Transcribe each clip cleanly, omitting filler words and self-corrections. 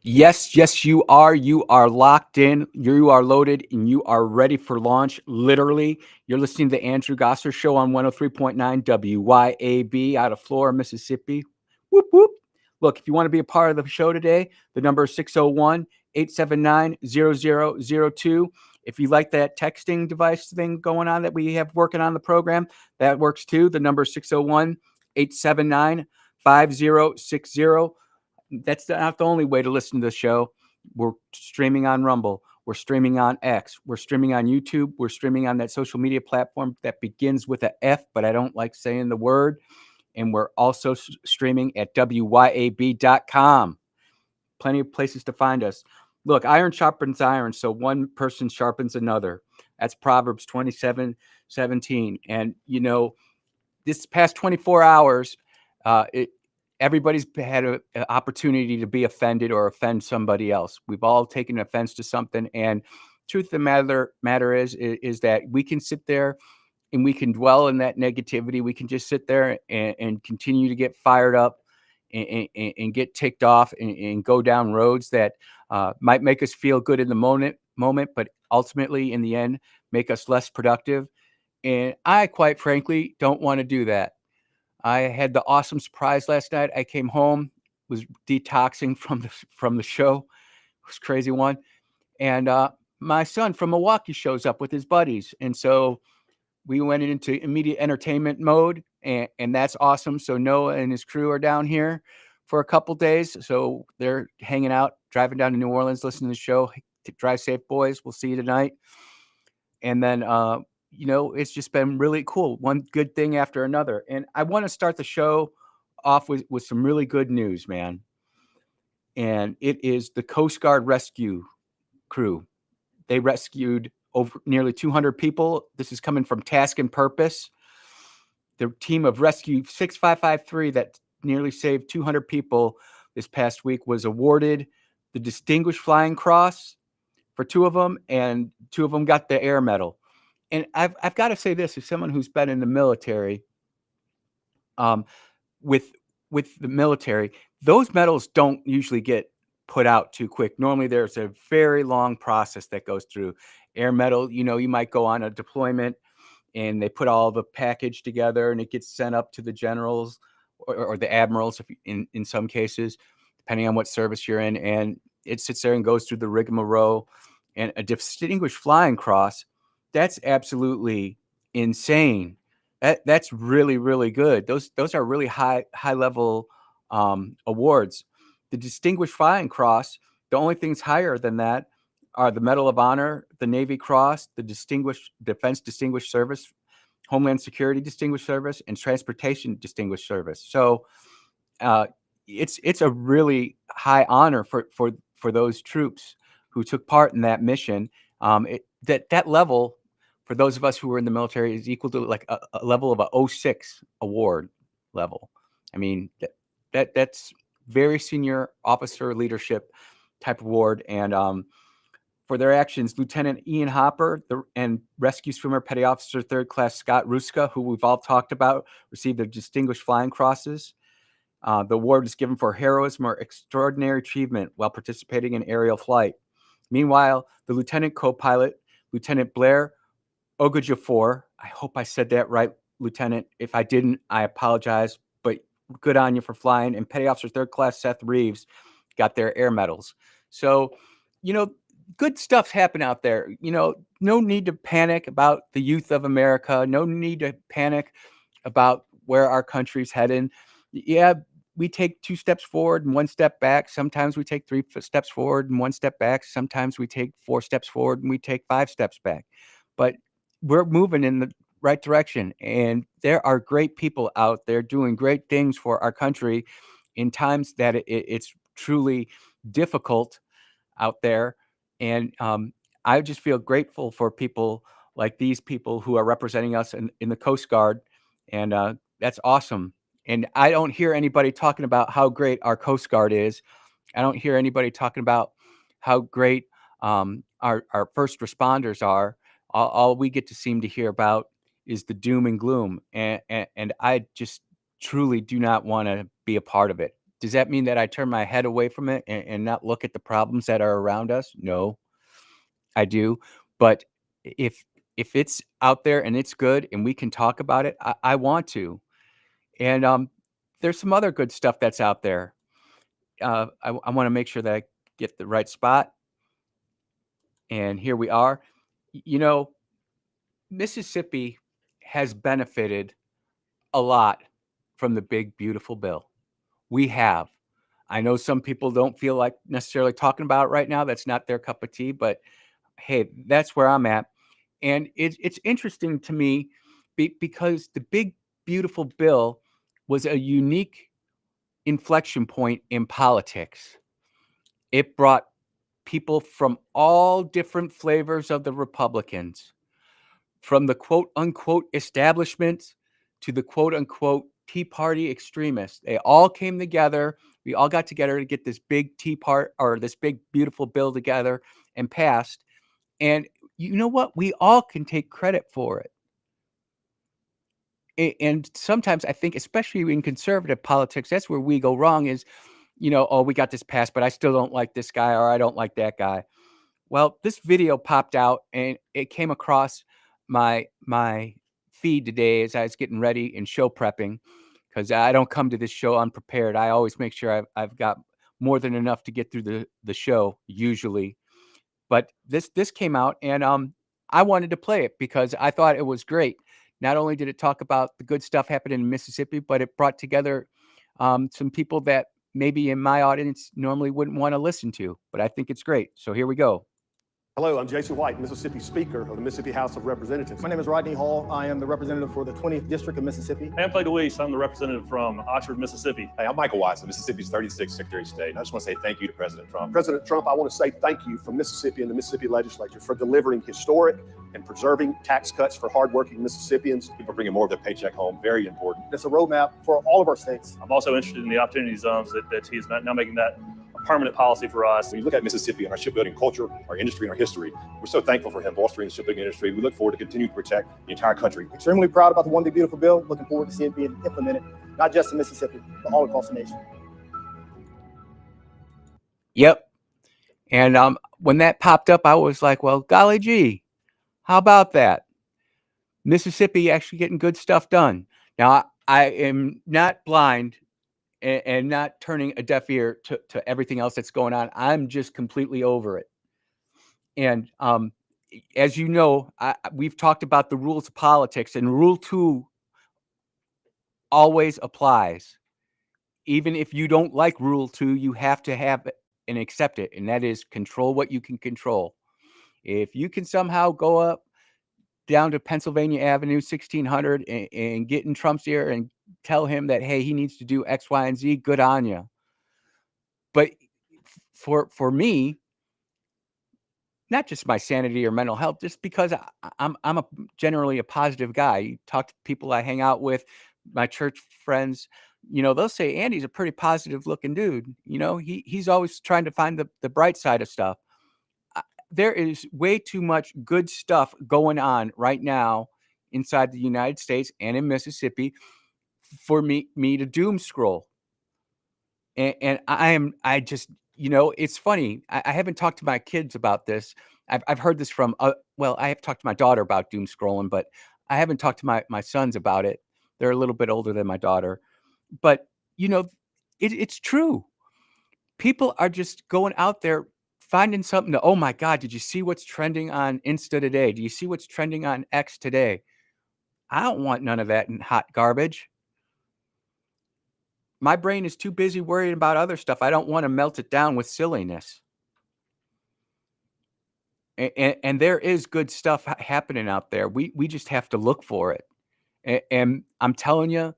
Yes, yes, you are. You are locked in. You are loaded and you are ready for launch. Literally, you're listening to the Andrew Gosser Show on 103.9 WYAB out of Flora, Mississippi. Whoop, whoop. Look, if you want to be a part of the show today, the number is 601 879 0002. If you like that texting device thing going on that we have working on the program, that works too. The number is 601 879 5060. That's not the only way to listen to the show. We're streaming on Rumble. We're streaming on X. We're streaming on YouTube. We're streaming on that social media platform that begins with a F, but I don't like saying the word. And we're also streaming at WYAB.com. Plenty of places to find us. Look, iron sharpens iron, so one person sharpens another. That's Proverbs 27:17. And, this past 24 hours, everybody's had an opportunity to be offended or offend somebody else. We've all taken offense to something, and truth of the matter is that we can sit there and we can dwell in that negativity. We can just sit there and continue to get fired up and get ticked off and go down roads that might make us feel good in the moment, but ultimately in the end make us less productive. And I, quite frankly, don't want to do that. I had the awesome surprise last night. I came home, was detoxing from the show. It was a crazy one. And my son from Milwaukee shows up with his buddies. And so we went into immediate entertainment mode, and that's awesome. So Noah and his crew are down here for a couple days. So they're hanging out, driving down to New Orleans, listening to the show. Drive safe, boys. We'll see you tonight. And then it's just been really cool. One good thing after another. And I want to start the show off with some really good news, man. And it is the Coast Guard rescue crew. They rescued over nearly 200 people. This is coming from Task and Purpose. The team of Rescue 6553 that nearly saved 200 people this past week was awarded the Distinguished Flying Cross for two of them, and two of them got the Air Medal. And I've got to say this, as someone who's been in the military, with the military, those medals don't usually get put out too quick. Normally, there's a very long process that goes through. Air Medal, you might go on a deployment, and they put all the package together, and it gets sent up to the generals or the admirals, in some cases, depending on what service you're in, and it sits there and goes through the rigmarole. And a Distinguished Flying Cross, that's absolutely insane. That's really, really good. Those are really high level awards. The Distinguished Flying Cross, the only things higher than that are the Medal of Honor, the Navy Cross, the Defense Distinguished Service, Homeland Security Distinguished Service, and Transportation Distinguished Service. So it's a really high honor for those troops who took part in that mission. That level, for those of us who were in the military, is equal to like a level of a 06 award level. I mean, that's very senior officer leadership type award. And for their actions, Lieutenant Ian Hopper and Rescue Swimmer Petty Officer 3rd Class Scott Ruska, who we've all talked about, received the Distinguished Flying Crosses. The award is given for heroism or extraordinary achievement while participating in aerial flight. Meanwhile, the lieutenant co-pilot, Lieutenant Blair Ogajafor, I hope I said that right, Lieutenant. If I didn't, I apologize, but good on you for flying. And Petty Officer 3rd Class Seth Reeves got their air medals. So, good stuff's happening out there. No need to panic about the youth of America. No need to panic about where our country's heading. Yeah, we take 2 steps forward and 1 step back. Sometimes we take 3 steps forward and 1 step back. Sometimes we take 4 steps forward and we take 5 steps back. But we're moving in the right direction. And there are great people out there doing great things for our country in times that it's truly difficult out there. And I just feel grateful for people like these people who are representing us in the Coast Guard. And that's awesome. And I don't hear anybody talking about how great our Coast Guard is. I don't hear anybody talking about how great our first responders are. All we get to seem to hear about is the doom and gloom. And I just truly do not want to be a part of it. Does that mean that I turn my head away from it and not look at the problems that are around us? No, I do. But if if it's out there and it's good and we can talk about it, I want to. And there's some other good stuff that's out there. I want to make sure that I get the right spot. And here we are. You know, Mississippi has benefited a lot from the big, beautiful bill. We have. I know some people don't feel like necessarily talking about it right now. That's not their cup of tea, but hey, that's where I'm at. And it's interesting to me because the big, beautiful bill was a unique inflection point in politics. It brought people from all different flavors of the Republicans, from the quote unquote establishment to the quote unquote Tea Party extremists. They all came together. We all got together to get this big tea part or this big beautiful bill together and passed. And you know what? We all can take credit for it. And sometimes I think, especially in conservative politics, that's where we go wrong is, oh, we got this passed, but I still don't like this guy or I don't like that guy. Well, this video popped out and it came across my feed today as I was getting ready and show prepping because I don't come to this show unprepared. I always make sure I've got more than enough to get through the show usually. But this came out and I wanted to play it because I thought it was great. Not only did it talk about the good stuff happening in Mississippi, but it brought together some people that maybe in my audience normally wouldn't want to listen to. But I think it's great. So here we go. Hello, I'm Jason White, Mississippi Speaker of the Mississippi House of Representatives. My name is Rodney Hall. I am the representative for the 20th District of Mississippi. Hey, I'm Clay DeWeese. I'm the representative from Oxford, Mississippi. Hey, I'm Michael Watson, Mississippi's 36th Secretary of State. And I just want to say thank you to President Trump. President Trump, I want to say thank you from Mississippi and the Mississippi Legislature for delivering historic and preserving tax cuts for hardworking Mississippians. People bringing more of their paycheck home, very important. It's a roadmap for all of our states. I'm also interested in the opportunity zones that he's now making that a permanent policy for us. When you look at Mississippi and our shipbuilding culture, our industry, and our history, we're so thankful for him bolstering the shipbuilding industry. We look forward to continue to protect the entire country. Extremely proud about the One Big Beautiful Bill. Looking forward to see it being implemented, not just in Mississippi, but all across the nation. Yep. And when that popped up, I was like, well, golly gee, how about that? Mississippi actually getting good stuff done. Now, I am not blind and not turning a deaf ear to everything else that's going on. I'm just completely over it. And as you know, we've talked about the rules of politics, and Rule 2 always applies. Even if you don't like Rule 2, you have to have it and accept it, and that is control what you can control. If you can somehow go up down to Pennsylvania Avenue, 1600, and get in Trump's ear and tell him that, hey, he needs to do X, Y, and Z, good on you. But for me, not just my sanity or mental health, just because I'm generally a positive guy. You talk to people I hang out with, my church friends, they'll say Andy's a pretty positive looking dude. He's always trying to find the bright side of stuff. There is way too much good stuff going on right now inside the United States and in Mississippi for me to doom scroll. And I just, it's funny. I haven't talked to my kids about this. I've heard this from, I have talked to my daughter about doom scrolling, but I haven't talked to my sons about it. They're a little bit older than my daughter, but it's true. People are just going out there finding something to, oh my God, did you see what's trending on Insta today? Do you see what's trending on X today? I don't want none of that in hot garbage. My brain is too busy worrying about other stuff. I don't want to melt it down with silliness. And there is good stuff happening out there. We just have to look for it. And I'm telling you,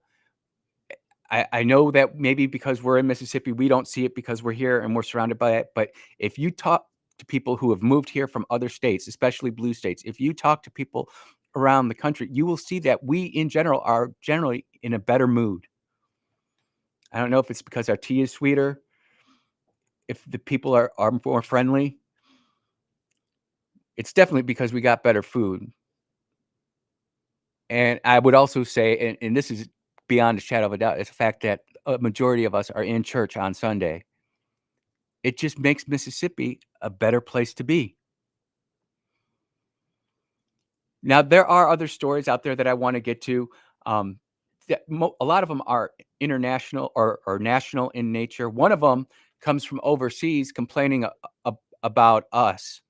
I know that maybe because we're in Mississippi, we don't see it because we're here and we're surrounded by it. But if you talk to people who have moved here from other states, especially blue states, if you talk to people around the country, you will see that we in general are generally in a better mood. I don't know if it's because our tea is sweeter, if the people are more friendly. It's definitely because we got better food. And I would also say, and this is beyond a shadow of a doubt, it's the fact that a majority of us are in church on Sunday. It just makes Mississippi a better place to be. Now, there are other stories out there that I want to get to. Um, a lot of them are international or national in nature. One of them comes from overseas complaining about us.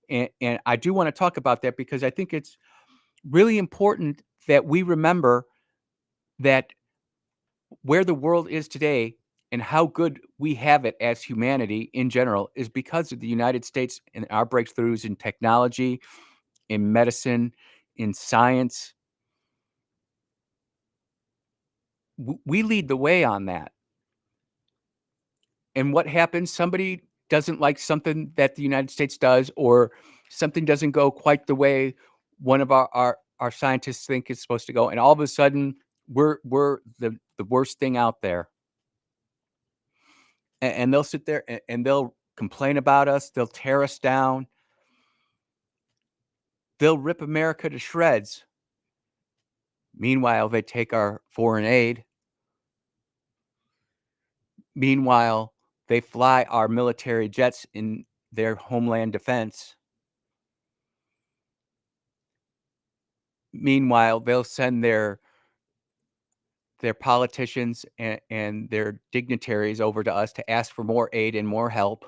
And I do want to talk about that because I think it's really important that we remember that where the world is today and how good we have it as humanity in general is because of the United States and our breakthroughs in technology, in medicine, in science. We lead the way on that. And what happens? Somebody doesn't like something that the United States does, or something doesn't go quite the way one of our scientists think it's supposed to go, and all of a sudden we're the worst thing out there. And they'll sit there and they'll complain about us. They'll tear us down. They'll rip America to shreds. Meanwhile, they take our foreign aid. Meanwhile, they fly our military jets in their homeland defense. Meanwhile, they'll send their politicians and their dignitaries over to us to ask for more aid and more help.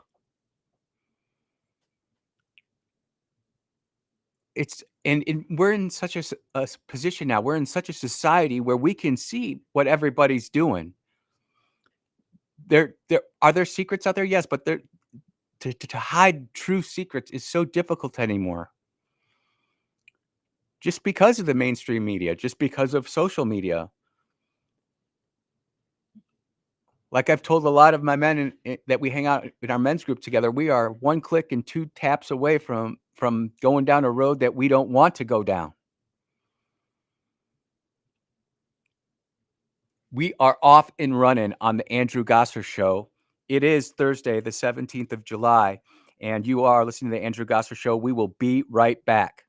And we're in such a position now. We're in such a society where we can see what everybody's doing. There are there secrets out there? Yes, but to hide true secrets is so difficult anymore. Just because of the mainstream media, just because of social media. Like I've told a lot of my men that we hang out in our men's group together, we are one click and two taps away from going down a road that we don't want to go down. We are off and running on the Andrew Gosser Show. It is Thursday, the 17th of July, and you are listening to the Andrew Gosser Show. We will be right back.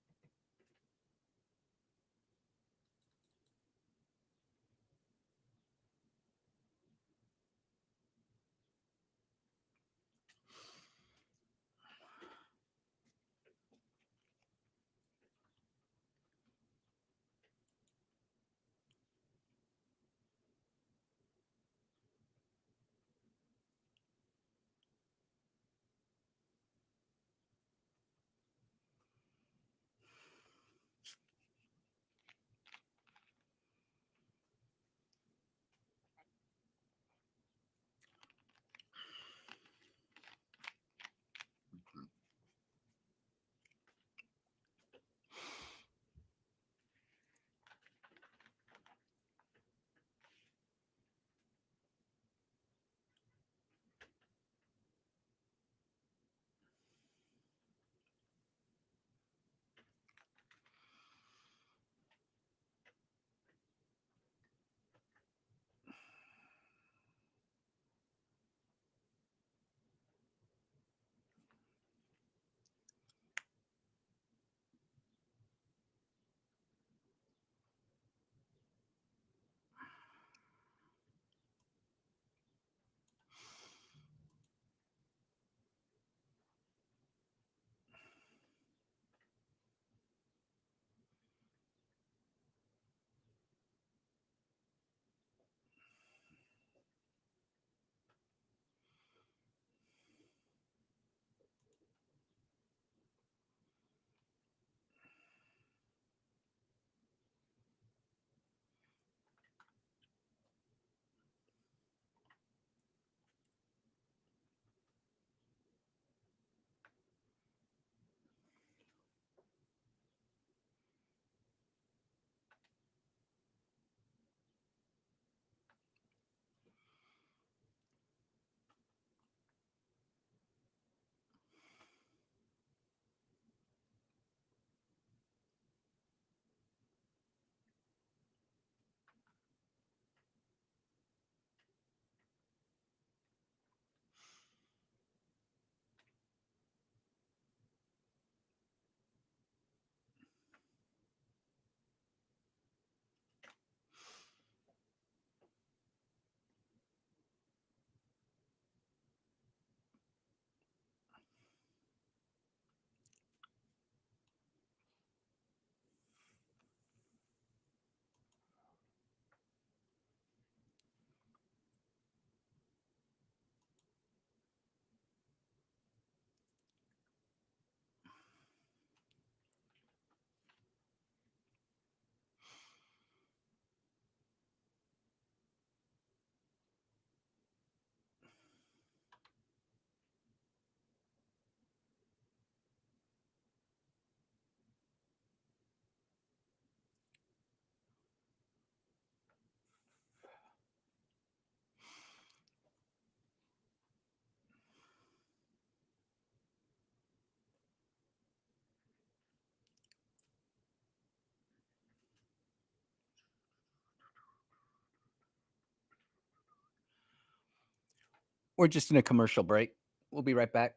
We're just in a commercial break. We'll be right back.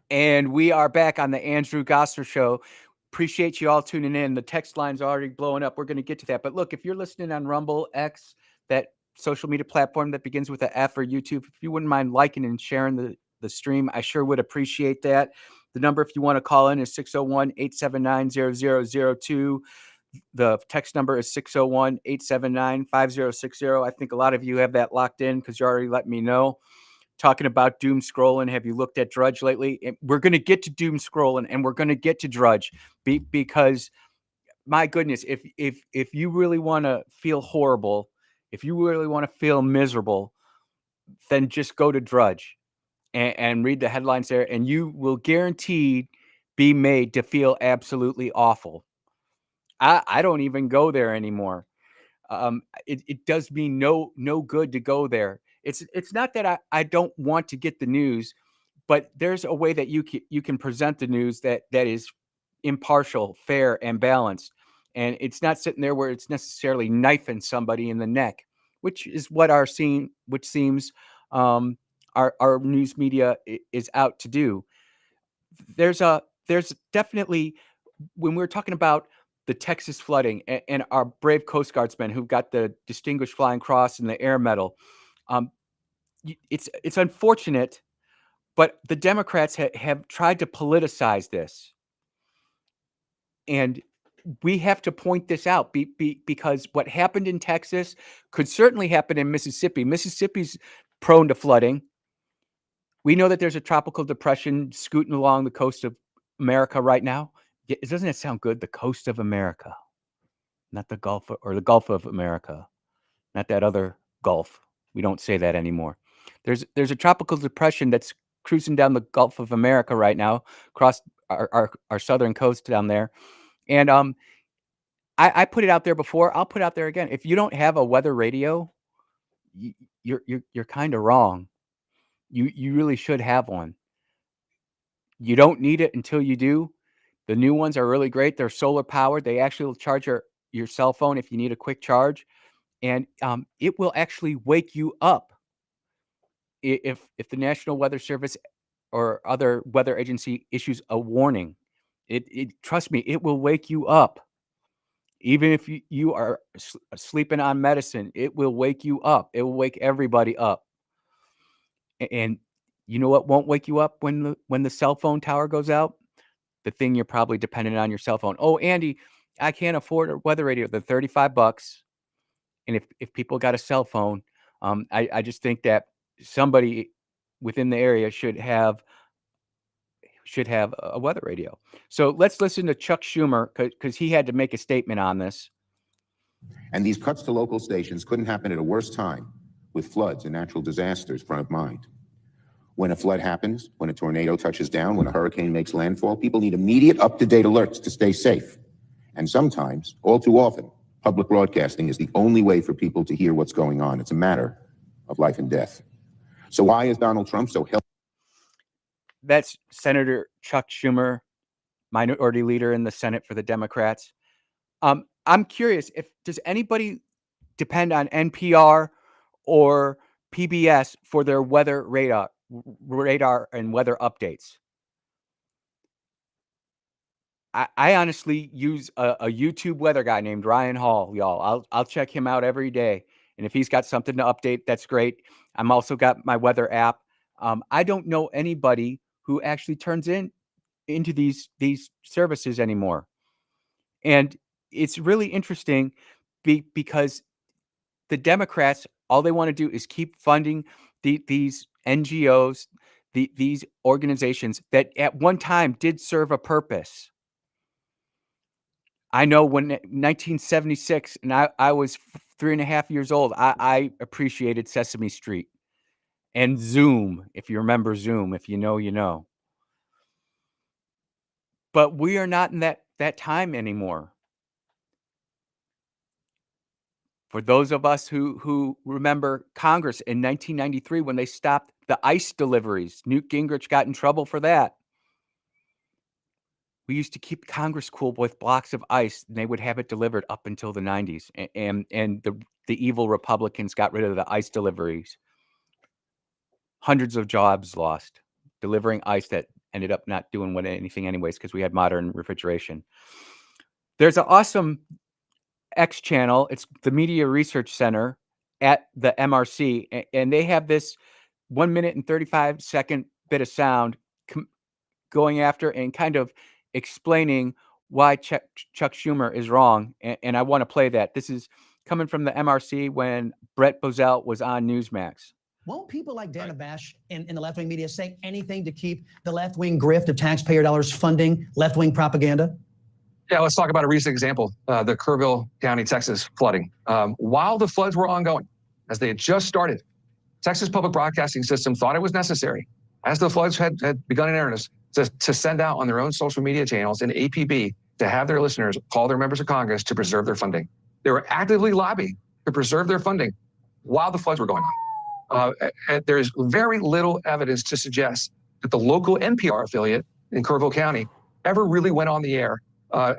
And we are back on the Andrew Gosser Show. Appreciate you all tuning in. The text line's already blowing up. We're going to get to that. But look, if you're listening on Rumble, X, that social media platform that begins with an F, or YouTube, if you wouldn't mind liking and sharing the stream, I sure would appreciate that. The number, if you want to call in, is 601-879-0002. The text number is 601-879-5060. I think a lot of you have that locked in because you already let me know. Talking about doom scrolling. Have you looked at Drudge lately? And we're going to get to doom scrolling, and we're going to get to Drudge because my goodness, if you really want to feel horrible, if you really want to feel miserable, then just go to Drudge and read the headlines there, and you will guaranteed be made to feel absolutely awful. I don't even go there anymore. It does me no good to go there. It's not that I don't want to get the news, but there's a way that you can present the news that is impartial, fair, and balanced. And it's not sitting there where it's necessarily knifing somebody in the neck, which is what seems our news media is out to do. There's definitely, when we're talking about the Texas flooding and our brave Coast Guardsmen who got the Distinguished Flying Cross and the Air Medal, it's unfortunate, but the Democrats have tried to politicize this. And we have to point this out because what happened in Texas could certainly happen in Mississippi. Mississippi's prone to flooding. We know that there's a tropical depression scooting along the coast of America right now. Doesn't it sound good? The coast of America, not the Gulf, or the Gulf of America, not that other Gulf. We don't say that anymore. There's a tropical depression that's cruising down the Gulf of America right now, across our southern coast down there. And I put it out there before. I'll put it out there again. If you don't have a weather radio, you're kind of wrong. You really should have one. You don't need it until you do. The new ones are really great. They're solar powered. They actually will charge your cell phone if you need a quick charge, and it will actually wake you up if the National Weather Service or other weather agency issues a warning. It trust me, it will wake you up. Even if you are sleeping on medicine, it will wake you up. It will wake everybody up. And you know what won't wake you up when the cell phone tower goes out? The thing you're probably dependent on, your cell phone. Oh, Andy, I can't afford a weather radio. They're $35. And if people got a cell phone, I just think that somebody within the area should have a weather radio. So let's listen to Chuck Schumer because he had to make a statement on this. And these cuts to local stations couldn't happen at a worse time, with floods and natural disasters front of mind. When a flood happens, when a tornado touches down, when a hurricane makes landfall, people need immediate, up-to-date alerts to stay safe. And sometimes, all too often, public broadcasting is the only way for people to hear what's going on. It's a matter of life and death. So why is Donald Trump so helpful? That's Senator Chuck Schumer, minority leader in the Senate for the Democrats. I'm curious, does anybody depend on NPR or PBS for their weather radar and weather updates? I honestly use a YouTube weather guy named Ryan Hall, y'all. I'll check him out every day. And if he's got something to update, that's great. I'm also got my weather app. I don't know anybody who actually turns into these services anymore. And it's really interesting because the Democrats All they want to do is keep funding these NGOs, these organizations that at one time did serve a purpose. I know when 1976, and I was 3.5 years old, I appreciated Sesame Street and Zoom, if you remember Zoom. If you know, you know. But we are not in that time anymore. For those of us who remember Congress in 1993 when they stopped the ICE deliveries, Newt Gingrich got in trouble for that. We used to keep Congress cool with blocks of ice, and they would have it delivered up until the 90s. And the evil Republicans got rid of the ice deliveries. Hundreds of jobs lost delivering ice that ended up not doing anything anyways because we had modern refrigeration. There's an awesome X channel. It's the Media Research Center at the MRC, and they have this 1 minute and 35-second bit of sound going after and kind of explaining why Chuck Schumer is wrong. And I want to play that. This is coming from the MRC when Brett Bozell was on Newsmax. Won't people like Dana Bash in the left-wing media say anything to keep the left-wing grift of taxpayer dollars funding left-wing propaganda? Yeah, let's talk about a recent example, the Kerrville County, Texas flooding. While the floods were ongoing, as they had just started, Texas Public Broadcasting System thought it was necessary, as the floods had begun in earnest, to send out on their own social media channels an APB to have their listeners call their members of Congress to preserve their funding. They were actively lobbying to preserve their funding while the floods were going on. There's very little evidence to suggest that the local NPR affiliate in Kerrville County ever really went on the air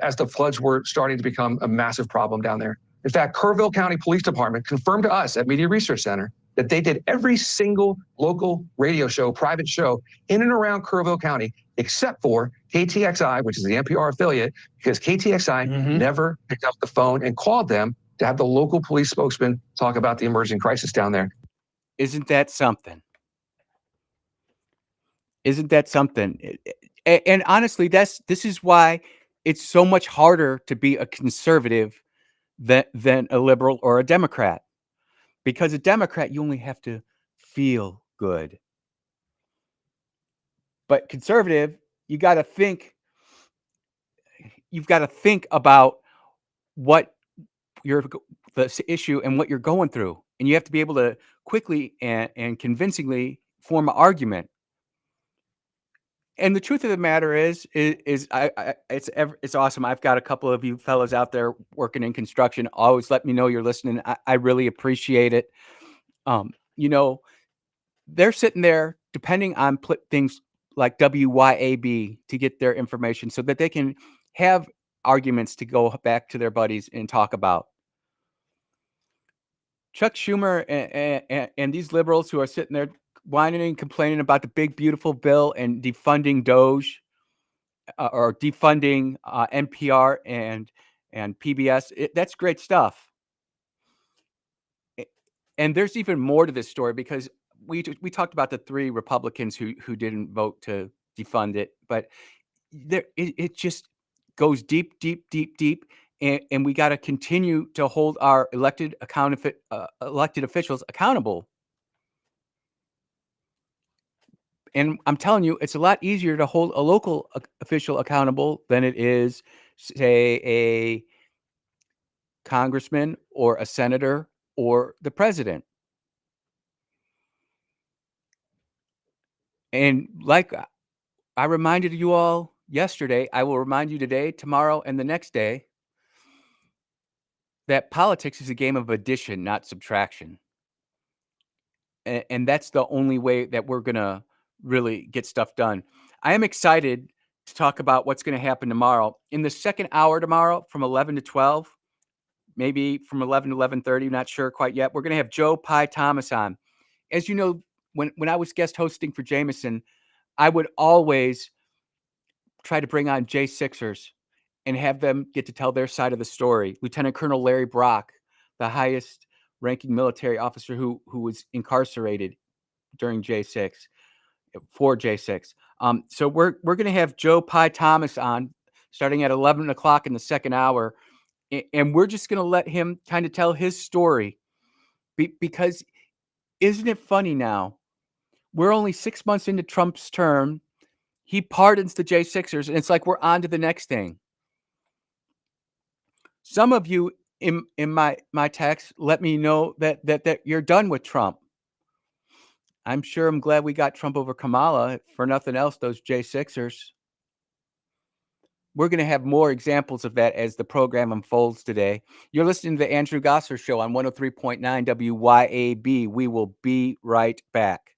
as the floods were starting to become a massive problem down there. In fact, Kerrville County Police Department confirmed to us at Media Research Center that they did every single local radio show, private show in and around Kerrville County, except for KTXI, which is the NPR affiliate, because KTXI never picked up the phone and called them to have the local police spokesman talk about the emerging crisis down there. Isn't that something? Isn't that something? And honestly, this is why it's so much harder to be a conservative than a liberal or a Democrat. Because a Democrat, you only have to feel good. But conservative, you've got to think about what the issue and what you're going through. And you have to be able to quickly and convincingly form an argument. And the truth of the matter is it's awesome. I've got a couple of you fellows out there working in construction. Always let me know you're listening. I really appreciate it. They're sitting there depending on things like WYAB to get their information so that they can have arguments to go back to their buddies and talk about. Chuck Schumer and these liberals who are sitting there whining and complaining about the big, beautiful bill and defunding Doge or defunding NPR and PBS. That's great stuff. And there's even more to this story because we talked about the 3 Republicans who didn't vote to defund it, but it just goes deep, and we got to continue to hold our elected officials accountable. And I'm telling you, it's a lot easier to hold a local official accountable than it is, say, a congressman or a senator or the president. And like I reminded you all yesterday, I will remind you today, tomorrow, and the next day that politics is a game of addition, not subtraction. And that's the only way that we're going to really get stuff done. I am excited to talk about what's going to happen tomorrow. In the second hour tomorrow from 11 to 12, maybe from 11 to 11:30, not sure quite yet, we're going to have Joe Pye Thomas on. As you know, when I was guest hosting for Jameson, I would always try to bring on J6ers and have them get to tell their side of the story. Lieutenant Colonel Larry Brock, the highest ranking military officer who was incarcerated during J6, for J6. So we're going to have Joe Pye Thomas on starting at 11 o'clock in the second hour. And we're just going to let him kind of tell his story because isn't it funny now? We're only 6 months into Trump's term. He pardons the J6ers, and it's like we're on to the next thing. Some of you in my text let me know that you're done with Trump. I'm sure I'm glad we got Trump over Kamala. For nothing else, those J6ers. We're going to have more examples of that as the program unfolds today. You're listening to the Andrew Gosser Show on 103.9 WYAB. We will be right back.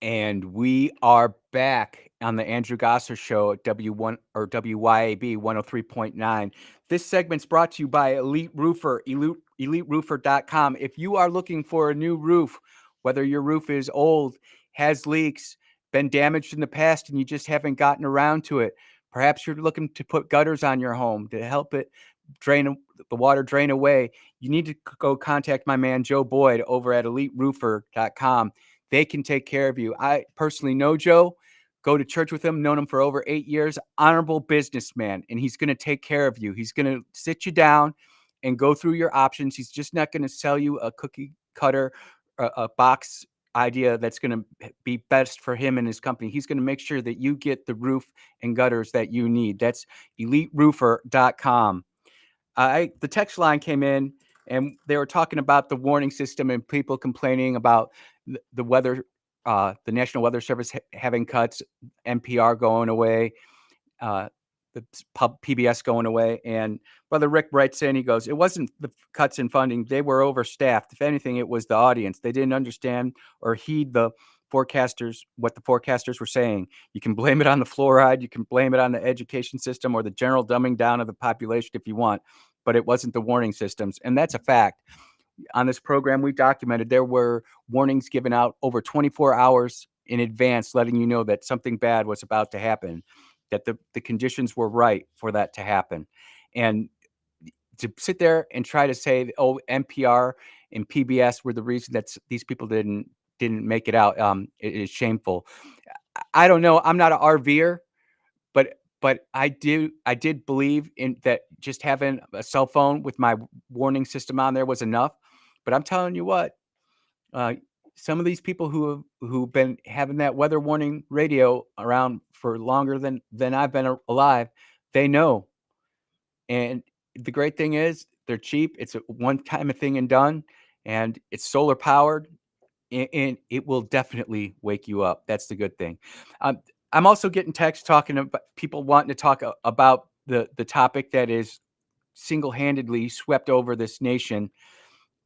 And we are back on the Andrew Gosser Show at W1 or WYAB 103.9. This segment's brought to you by Elite Roofer, EliteRoofer.com. If you are looking for a new roof, whether your roof is old, has leaks, been damaged in the past, and you just haven't gotten around to it, perhaps you're looking to put gutters on your home to help it drain the water drain away, you need to go contact my man Joe Boyd over at EliteRoofer.com. They can take care of you. I personally know Joe, go to church with him, known him for over 8 years, honorable businessman, and he's going to take care of you. He's going to sit you down and go through your options. He's just not going to sell you a cookie cutter, a box idea that's going to be best for him and his company. He's going to make sure that you get the roof and gutters that you need. That's EliteRoofer.com. The text line came in and they were talking about the warning system and people complaining about the weather, the National Weather Service having cuts, NPR going away, the PBS going away. And Brother Rick writes in, he goes, it wasn't the cuts in funding. They were overstaffed. If anything, it was the audience. They didn't understand or heed what the forecasters were saying. You can blame it on the fluoride. You can blame it on the education system or the general dumbing down of the population if you want, but it wasn't the warning systems. And that's a fact. On this program, we documented there were warnings given out over 24 hours in advance, letting you know that something bad was about to happen, that the conditions were right for that to happen. And to sit there and try to say, oh, NPR and PBS were the reason that these people didn't make it out, it is shameful. I don't know. I'm not an RVer, but I did believe in that just having a cell phone with my warning system on there was enough. But I'm telling you what, some of these people who've been having that weather warning radio around for longer than I've been alive, they know. And the great thing is they're cheap. It's a one-time thing and done, and it's solar powered, and it will definitely wake you up. That's the good thing. I'm also getting texts talking about people wanting to talk about the topic that is single-handedly swept over this nation,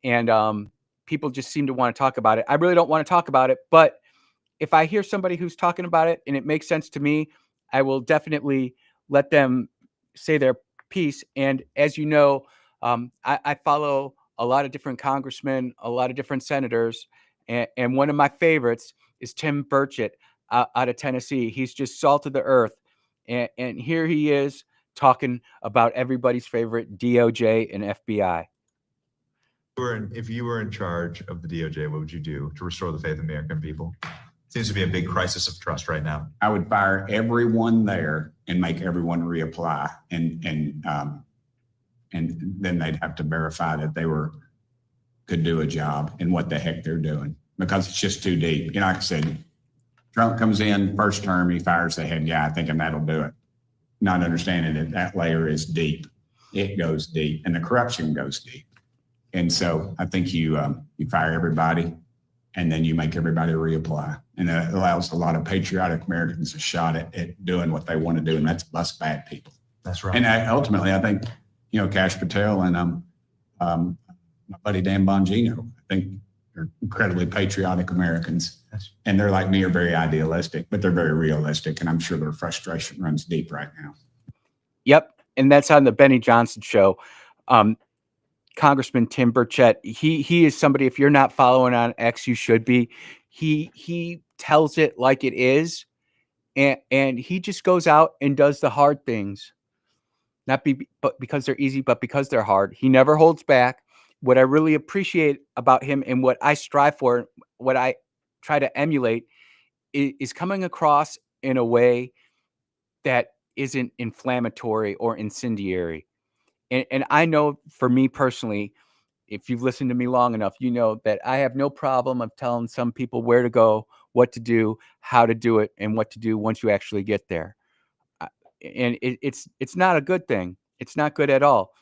and people just seem to want to talk about it. I really don't want to talk about it, but if I hear somebody who's talking about it and it makes sense to me, I will definitely let them say their piece. And as you know, I follow a lot of different congressmen, a lot of different senators, and one of my favorites is Tim Burchett out of Tennessee. He's just salt of the earth. And here he is talking about everybody's favorite DOJ and FBI. If you were in charge of the DOJ, what would you do to restore the faith of the American people? Seems to be a big crisis of trust right now. I would fire everyone there and make everyone reapply, and then they'd have to verify that they could do a job and what the heck they're doing, because it's just too deep. You know, like I said, Trump comes in first term, he fires the head guy, thinking that'll do it, not understanding that layer is deep. It goes deep, and the corruption goes deep. And so I think you fire everybody, and then you make everybody reapply. And that allows a lot of patriotic Americans a shot at doing what they want to do, and that's bust bad people. That's right. And ultimately, I think, Kash Patel and my buddy Dan Bongino, I think they're incredibly patriotic Americans. And they're like me, are very idealistic, but they're very realistic. And I'm sure their frustration runs deep right now. Yep. And that's on the Benny Johnson show. Congressman Tim Burchett, he is somebody, if you're not following on X, you should be. He tells it like it is, and he just goes out and does the hard things, not because they're easy, but because they're hard. He never holds back. What I really appreciate about him and what I strive for, what I try to emulate, is coming across in a way that isn't inflammatory or incendiary. And I know for me personally, if you've listened to me long enough, you know that I have no problem of telling some people where to go, what to do, how to do it, and what to do once you actually get there. And it's not a good thing. It's not good at all.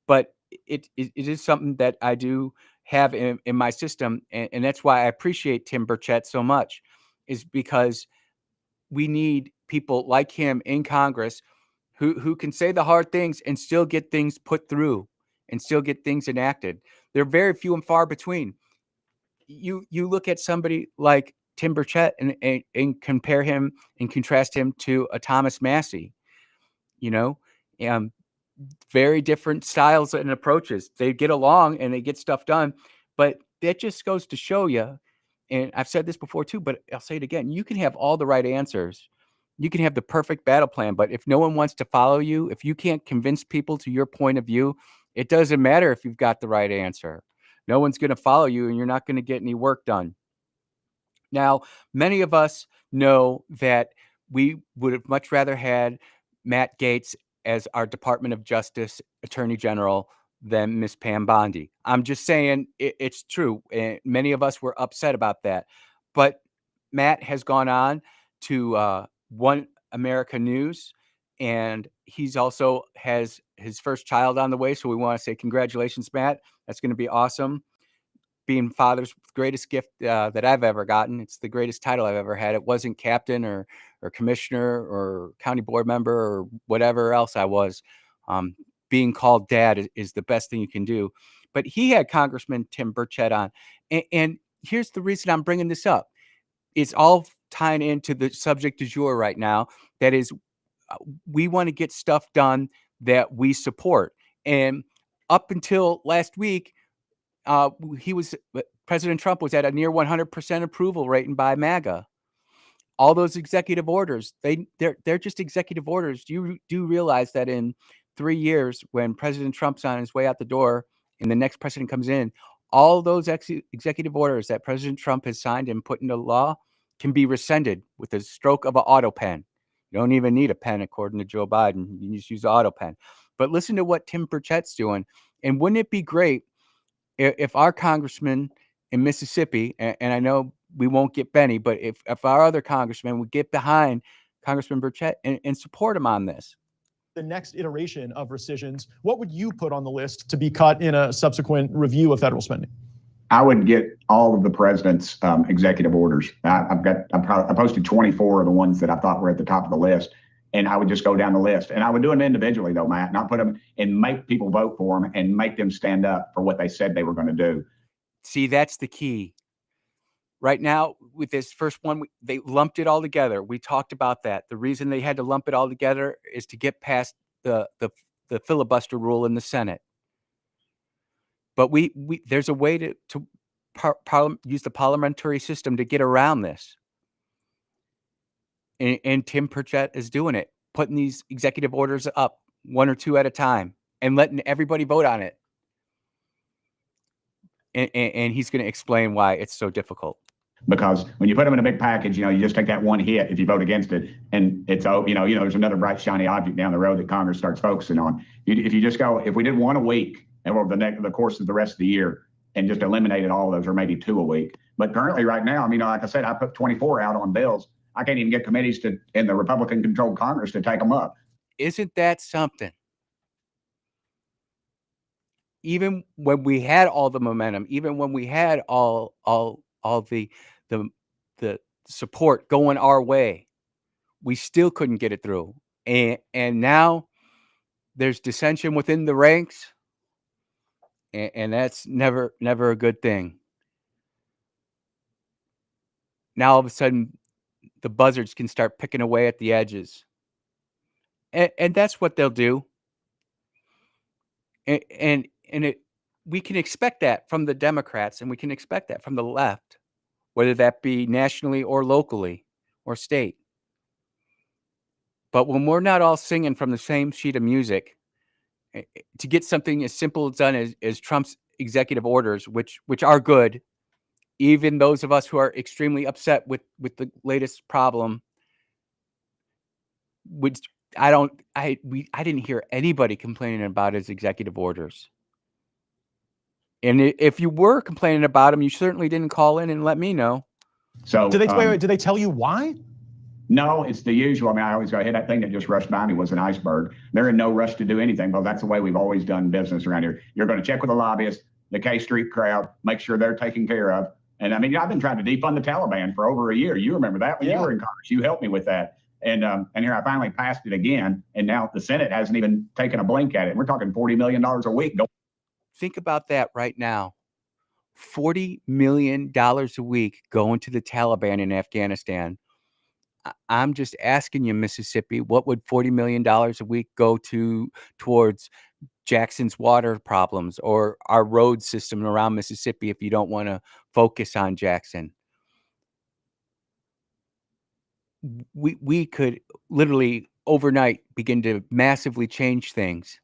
But it is something that I do have in my system. And that's why I appreciate Tim Burchett so much, is because we need people like him in Congress who can say the hard things and still get things put through and still get things enacted. They're very few and far between. You look at somebody like Tim Burchett and compare him and contrast him to a Thomas Massey. You know, very different styles and approaches. They get along and they get stuff done, but that just goes to show you. And I've said this before too, but I'll say it again. You can have all the right answers. You can have the perfect battle plan, but if no one wants to follow you, if you can't convince people to your point of view, it doesn't matter if you've got the right answer. No one's going to follow you and you're not going to get any work done. Now, many of us know that we would have much rather had Matt Gaetz as our Department of Justice Attorney General than Miss Pam Bondi. I'm just saying it's true. And many of us were upset about that. But Matt has gone on to One America News, and he's also has his first child on the way. So we want to say congratulations, Matt. That's going to be awesome. Being father's greatest gift that I've ever gotten. It's the greatest title I've ever had. It wasn't captain or commissioner or county board member or whatever else I was. Being called dad is the best thing you can do. But he had Congressman Tim Burchett on. And here's the reason I'm bringing this up. It's all tying into the subject du jour right now. That is, we want to get stuff done that we support. And up until last week, President Trump was at a near 100% approval rating by MAGA. All those executive orders, they're just executive orders. You do realize that in 3 years, when President Trump's on his way out the door and the next president comes in, all those executive orders that President Trump has signed and put into law can be rescinded with a stroke of an auto pen. You don't even need a pen, according to Joe Biden. You just use the auto pen. But listen to what Tim Burchett's doing. And wouldn't it be great if our congressman in Mississippi, and I know we won't get Benny, but if our other congressman would get behind Congressman Burchett and support him on this. The next iteration of rescissions, what would you put on the list to be cut in a subsequent review of federal spending? I would get all of the president's executive orders. I posted 24 of the ones that I thought were at the top of the list, and I would just go down the list. And I would do them individually, though, Matt, not put them and make people vote for them and make them stand up for what they said they were going to do. See, that's the key. Right now, with this first one, they lumped it all together. We talked about that. The reason they had to lump it all together is to get past the filibuster rule in the Senate. But there's a way to use the parliamentary system to get around this. And Tim Burchett is doing it, putting these executive orders up one or two at a time and letting everybody vote on it. And he's going to explain why it's so difficult. Because when you put them in a big package, you just take that one hit if you vote against it, and it's, there's another bright, shiny object down the road that Congress starts focusing on. If you just go, if we did one a week over the course of the rest of the year and just eliminated all of those, or maybe 2 a week. But currently right now, like I said, I put 24 out on bills. I can't even get committees in the Republican-controlled Congress to take them up. Isn't that something? Even when we had all the momentum, even when we had all the support going our way, we still couldn't get it through. And now there's dissension within the ranks, and that's never a good thing. Now all of a sudden, the buzzards can start picking away at the edges, and that's what they'll do. And we can expect that from the Democrats, and we can expect that from the left, whether that be nationally or locally or state. But when we're not all singing from the same sheet of music, to get something as simple done as Trump's executive orders, which are good, even those of us who are extremely upset with the latest problem, I didn't hear anybody complaining about his executive orders. And if you were complaining about them, you certainly didn't call in and let me know. So did they tell you why? No, it's the usual. I always go, hey, that thing that just rushed by me was an iceberg. They're in no rush to do anything, but that's the way we've always done business around here. You're going to check with the lobbyists, the K Street crowd, make sure they're taken care of. And I've been trying to defund the Taliban for over a year. You remember that when you were in Congress. You helped me with that. And here I finally passed it again. And now the Senate hasn't even taken a blink at it. We're talking $40 million a week. Think about that right now. $40 million a week going to the Taliban in Afghanistan. I'm just asking you, Mississippi, what would $40 million a week go towards Jackson's water problems or our road system around Mississippi if you don't want to focus on Jackson? We could literally overnight begin to massively change things,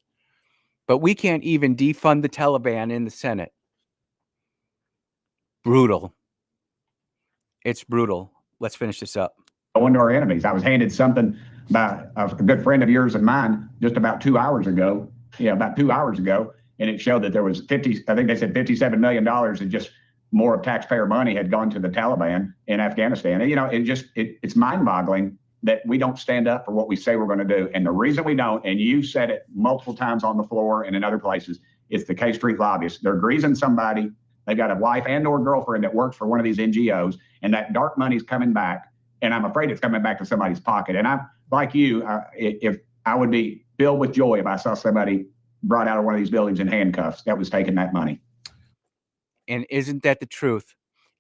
but we can't even defund the Taliban in the Senate. Brutal. It's brutal. Let's finish this up. Going to our enemies. I was handed something by a good friend of yours and mine just about 2 hours ago. Yeah, about 2 hours ago. And it showed that there was I think they said $57 million and just more of taxpayer money had gone to the Taliban in Afghanistan. And, it's mind boggling that we don't stand up for what we say we're going to do. And the reason we don't, and you said it multiple times on the floor and in other places, it's the K Street lobbyists. They're greasing somebody. They've got a wife and or girlfriend that works for one of these NGOs, and that dark money's coming back. And I'm afraid it's coming back to somebody's pocket. And I'm like you, if I would be filled with joy if I saw somebody brought out of one of these buildings in handcuffs that was taking that money. And isn't that the truth?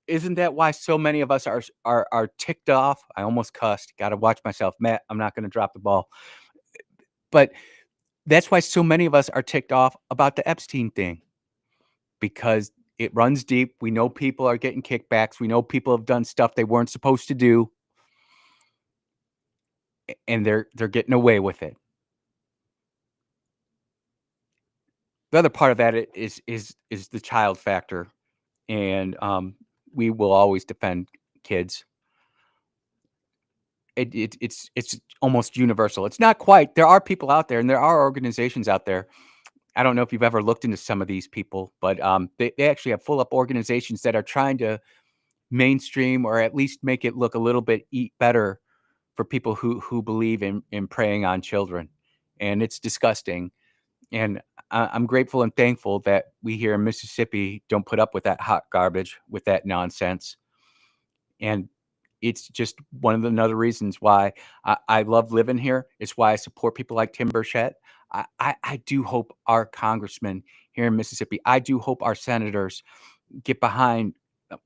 Isn't that why so many of us are ticked off? I almost cussed. Got to watch myself, Matt. I'm not going to drop the ball. But that's why so many of us are ticked off about the Epstein thing, because it runs deep. We know people are getting kickbacks. We know people have done stuff they weren't supposed to do, and they're getting away with it. The other part of that is the child factor, and we will always defend kids. It's almost universal. It's not quite. There are people out there, and there are organizations out there. I don't know if you've ever looked into some of these people, but they actually have full up organizations that are trying to mainstream or at least make it look a little bit better for people who believe in preying on children, and it's disgusting. And I'm grateful and thankful that we here in Mississippi don't put up with that hot garbage, with that nonsense. And it's just one of the another reasons why I love living here. It's why I support people like Tim Burchett. I do hope our congressmen here in Mississippi, I do hope our senators get behind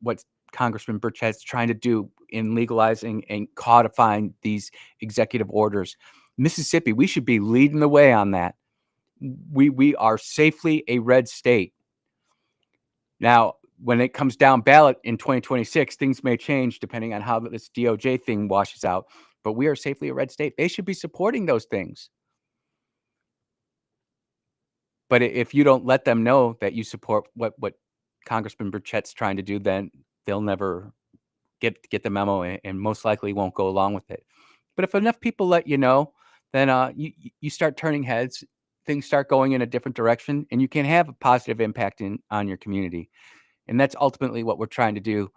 what Congressman Burchett's trying to do in legalizing and codifying these executive orders. Mississippi, we should be leading the way on that. We are safely a red state. Now, when it comes down ballot in 2026, things may change depending on how this DOJ thing washes out. But we are safely a red state. They should be supporting those things. But if you don't let them know that you support what Congressman Burchett's trying to do, then they'll never get the memo and most likely won't go along with it. But if enough people let you know, then you start turning heads. Things start going in a different direction, and you can have a positive impact on your community. And that's ultimately what we're trying to do.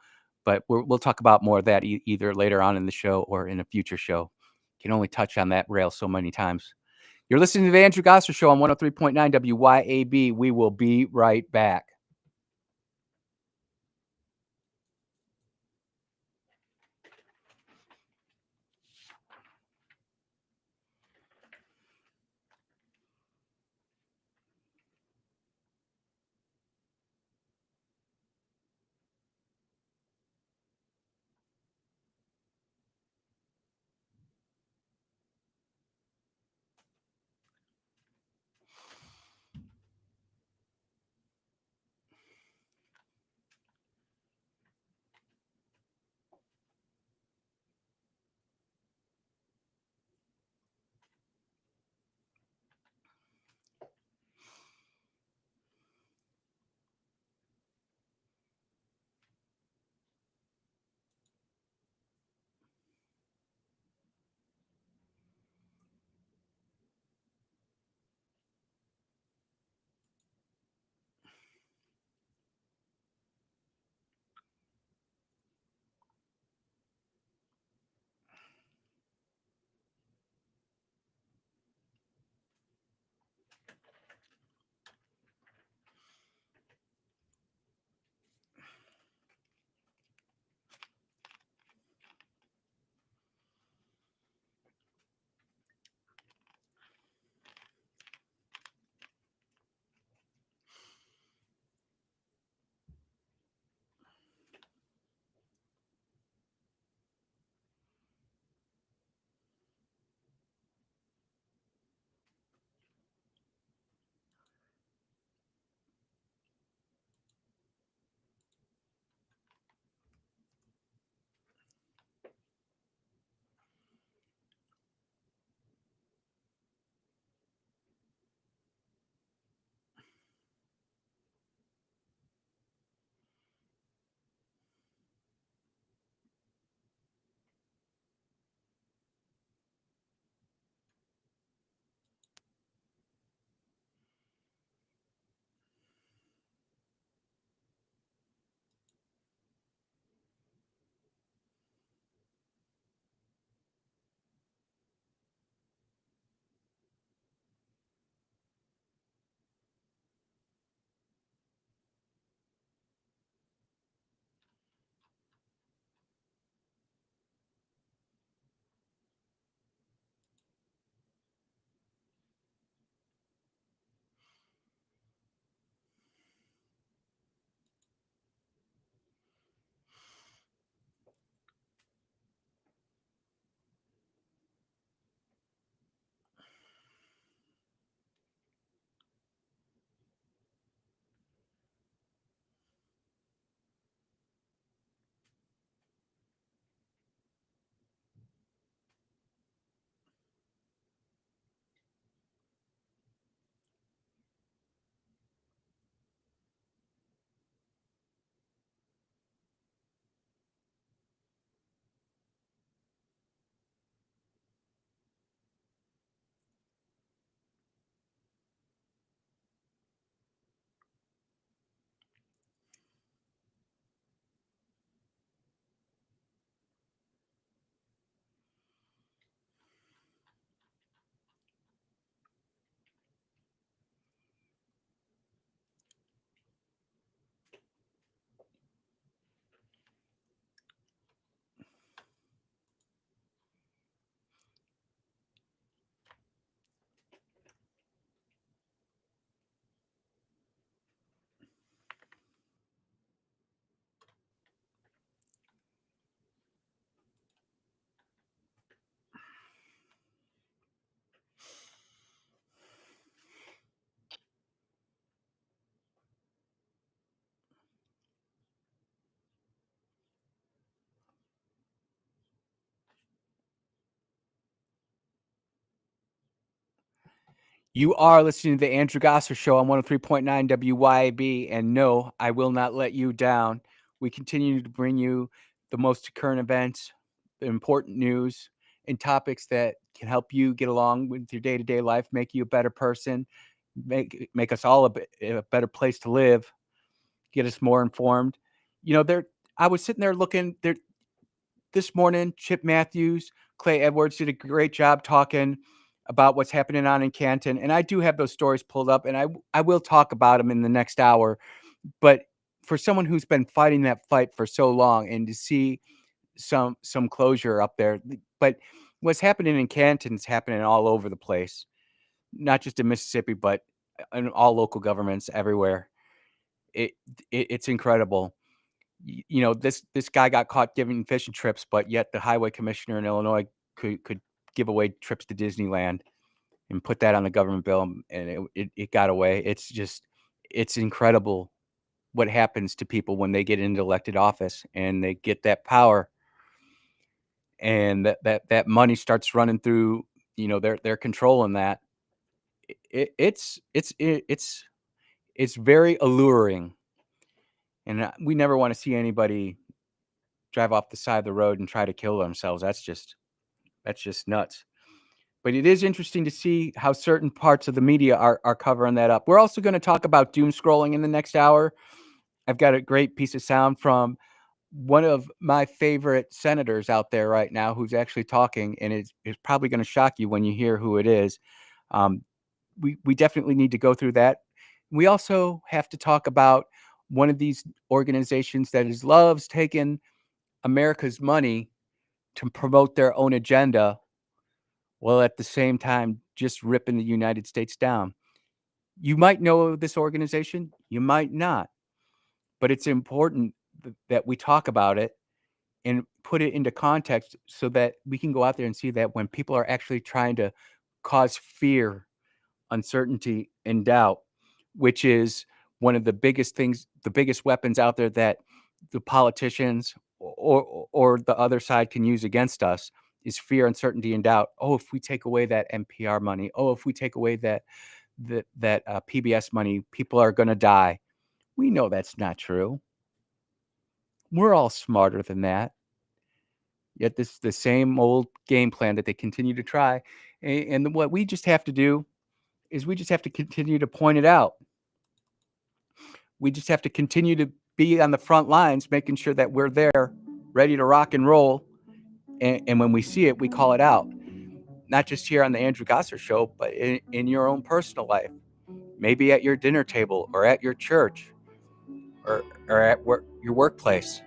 But we'll talk about more of that either later on in the show or in a future show. Can only touch on that rail so many times. You're listening to the Andrew Gosser Show on 103.9 WYAB. We will be right back. You are listening to the Andrew Gosser Show on 103.9 WYAB, and no, I will not let you down. We continue to bring you the most current events, the important news, and topics that can help you get along with your day-to-day life, make you a better person, make us all a better place to live, get us more informed. I was sitting there looking there this morning. Chip Matthews, Clay Edwards did a great job talking about what's happening on in Canton. And I do have those stories pulled up, and I will talk about them in the next hour. But for someone who's been fighting that fight for so long and to see some closure up there, but what's happening in Canton is happening all over the place, not just in Mississippi, but in all local governments everywhere. It's incredible. This guy got caught giving fishing trips, but yet the highway commissioner in Illinois could give away trips to Disneyland and put that on the government bill, and it got away. It's incredible what happens to people when they get into elected office and they get that power, and that money starts running through. They're controlling that. It's very alluring, and we never want to see anybody drive off the side of the road and try to kill themselves. That's just nuts. But it is interesting to see how certain parts of the media are covering that up. We're also going to talk about doom scrolling in the next hour. I've got a great piece of sound from one of my favorite senators out there right now who's actually talking, and it's probably going to shock you when you hear who it is. We definitely need to go through that. We also have to talk about one of these organizations that loves taking America's money to promote their own agenda, while at the same time just ripping the United States down. You might know this organization, you might not, but it's important that we talk about it and put it into context so that we can go out there and see that when people are actually trying to cause fear, uncertainty, and doubt, which is one of the biggest things, the biggest weapons out there that the politicians or the other side can use against us, is fear, uncertainty, and doubt. Oh, if we take away that NPR money, oh, if we take away that PBS money, people are going to die. We know that's not true. We're all smarter than that. Yet this is the same old game plan that they continue to try. And what we just have to do is we just have to continue to point it out. We just have to continue to be on the front lines, making sure that we're there, ready to rock and roll. And when we see it, we call it out. Not just here on the Andrew Gosser Show, but in your own personal life. Maybe at your dinner table or at your church or at your workplace.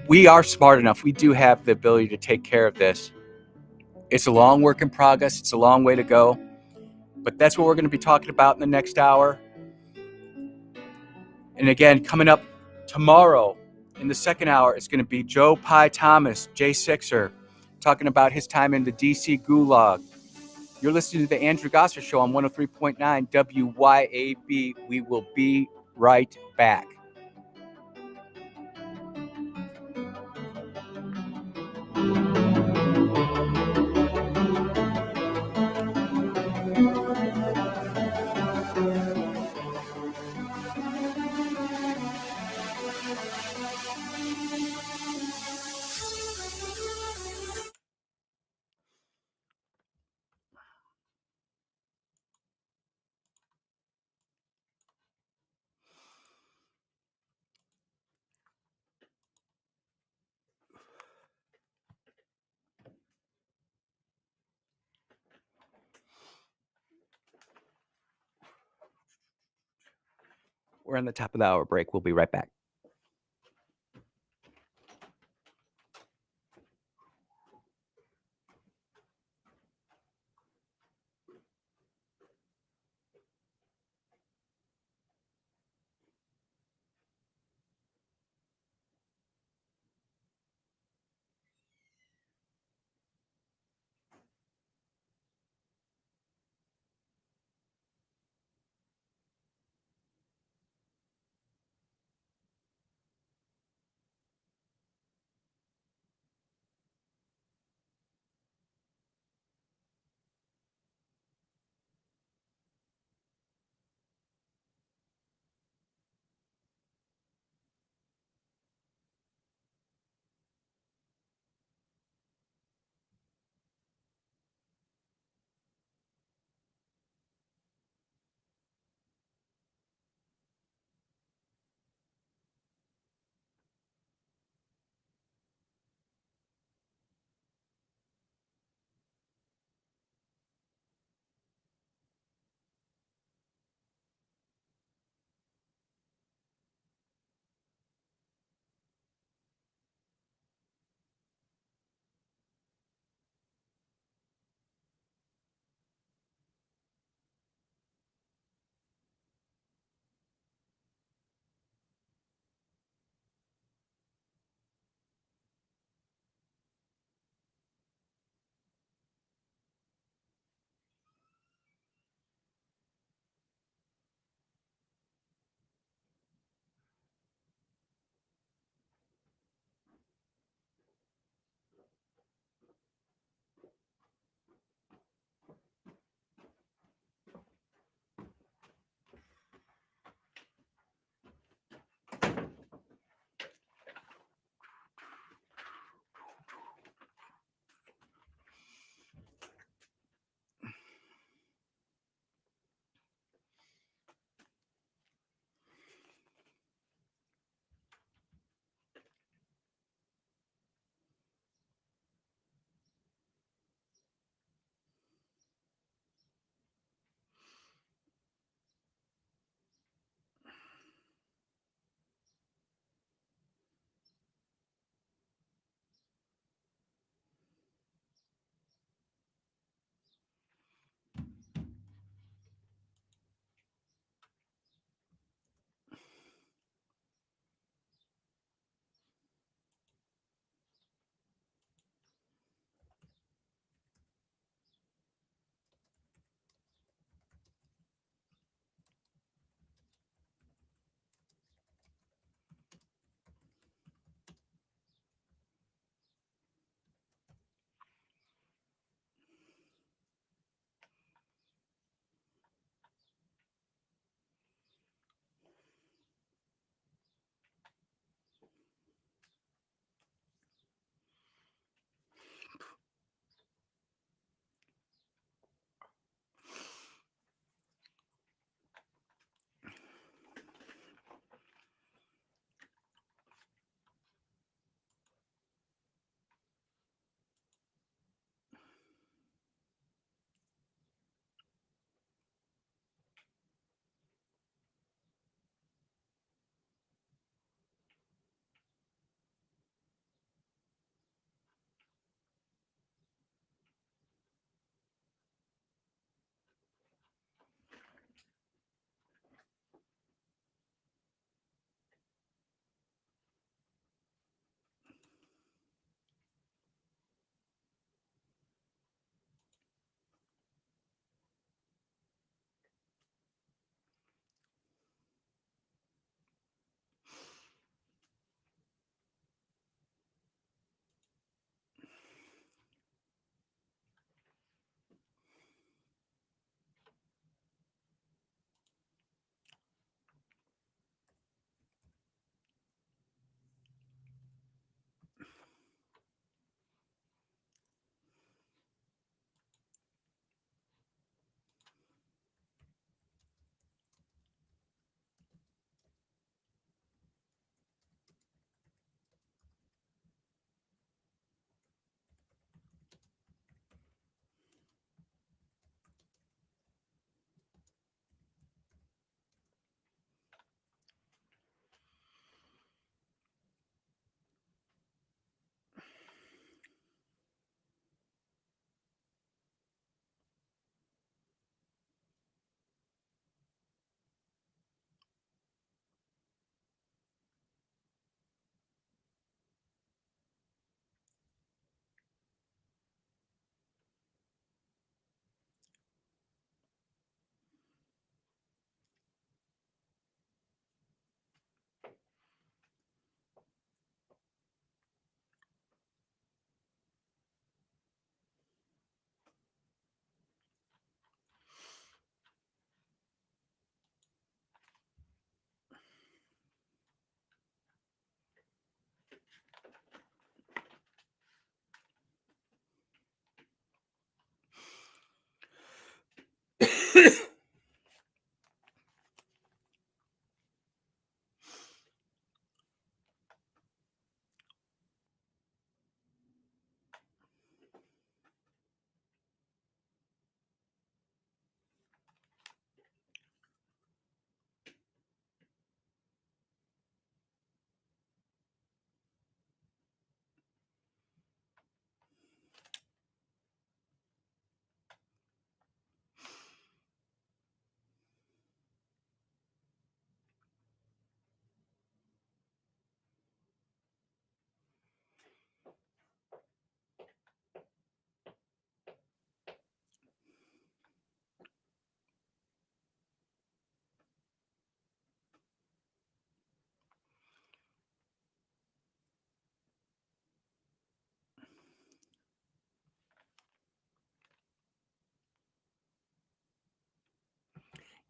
We are smart enough. We do have the ability to take care of this. It's a long work in progress. It's a long way to go. But that's what we're going to be talking about in the next hour. And again, coming up tomorrow in the second hour, it's going to be Joe Pye Thomas, J6er, talking about his time in the DC Gulag. You're listening to the Andrew Gosser Show on 103.9 WYAB. We will be right back. We're on the top of the hour break. We'll be right back.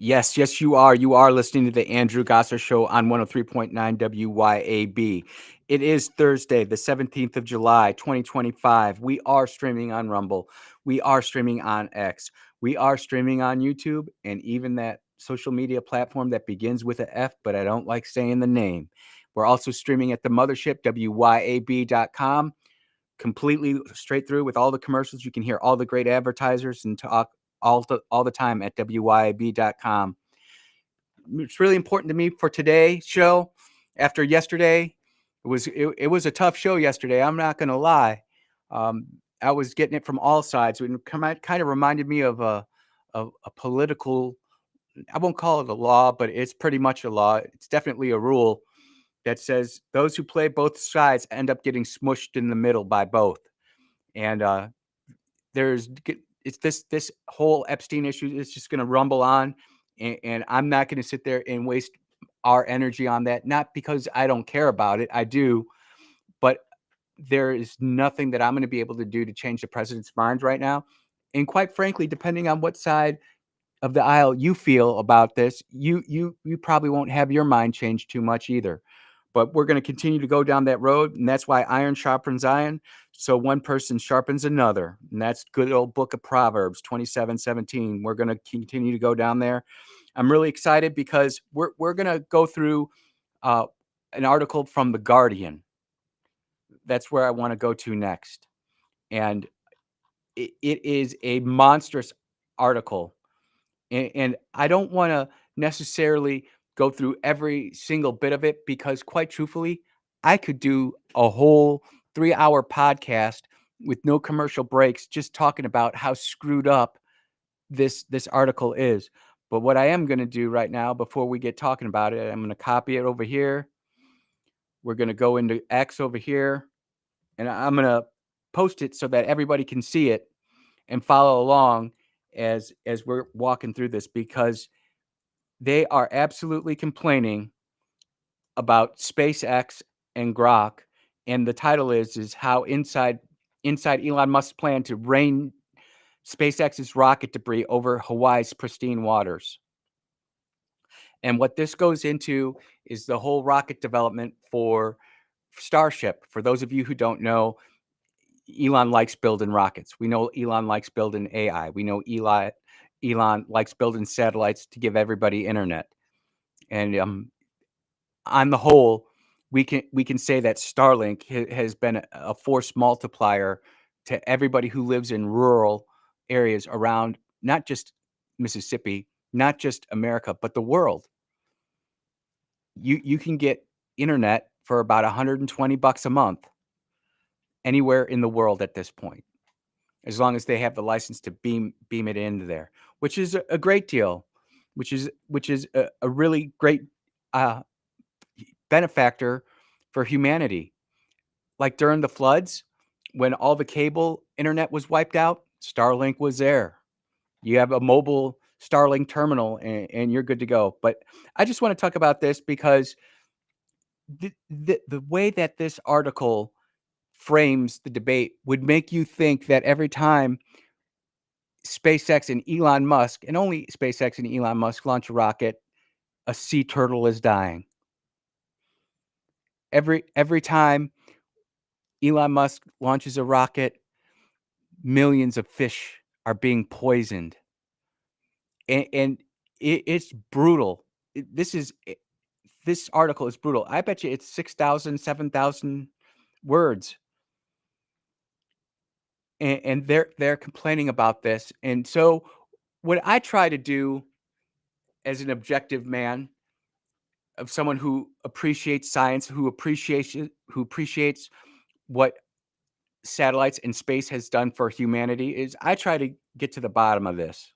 Yes, yes, you are. You are listening to the Andrew Gosser Show on 103.9 WYAB. It is Thursday, the 17th of July, 2025. We are streaming on Rumble. We are streaming on X. We are streaming on YouTube and even that social media platform that begins with a F, but I don't like saying the name. We're also streaming at the mothership, WYAB.com, completely straight through with all the commercials. You can hear all the great advertisers and talk all the time at WYAB.com. It's really important to me for today's show. After yesterday, it was a tough show yesterday. I'm not going to lie. I was getting it from all sides. It kind of reminded me of a political. I won't call it a law, but it's pretty much a law. It's definitely a rule that says those who play both sides end up getting smushed in the middle by both. And it's this whole Epstein issue is just going to rumble on, and I'm not going to sit there and waste our energy on that. Not because I don't care about it, I do, but there is nothing that I'm going to be able to do to change the president's mind right now. And quite frankly, depending on what side of the aisle you feel about this, you probably won't have your mind changed too much either. But we're going to continue to go down that road, and that's why iron sharpens iron. So one person sharpens another, and that's good old book of Proverbs 27:17. We're going to continue to go down there. I'm really excited because we're going to go through an article from The Guardian. That's where I want to go to next, and it is a monstrous article. And I don't want to necessarily go through every single bit of it because, quite truthfully, I could do a whole 3-hour podcast with no commercial breaks just talking about how screwed up this article is. But what I am going to do right now, before we get talking about it, I'm going to copy it over here. We're going to go into X over here, and I'm going to post it so that everybody can see it and follow along as we're walking through this, because they are absolutely complaining about SpaceX and Grok, and the title is how inside Elon Musk's plan to rain SpaceX's rocket debris over Hawaii's pristine waters. And what this goes into is the whole rocket development for Starship. For those of you who don't know, Elon likes building rockets. We know Elon likes building AI. We know Elon likes building satellites to give everybody internet. And on the whole, we can say that Starlink has been a force multiplier to everybody who lives in rural areas around not just Mississippi, not just America, but the world. You can get internet for about $120 a month anywhere in the world at this point, as long as they have the license to beam it into there, which is a great deal, which is a really great benefactor for humanity. Like during the floods, when all the cable internet was wiped out, Starlink was there. You have a mobile Starlink terminal and you're good to go. But I just want to talk about this because the way that this article frames the debate would make you think that every time SpaceX and Elon Musk, and only SpaceX and Elon Musk, launch a rocket, a sea turtle is dying. Every time Elon Musk launches a rocket, millions of fish are being poisoned. And it's brutal. This article is brutal. I bet you it's 6,000, 7,000 words. And they're complaining about this. And so what I try to do as an objective man, of someone who appreciates science, who appreciates what satellites and space has done for humanity, is I try to get to the bottom of this.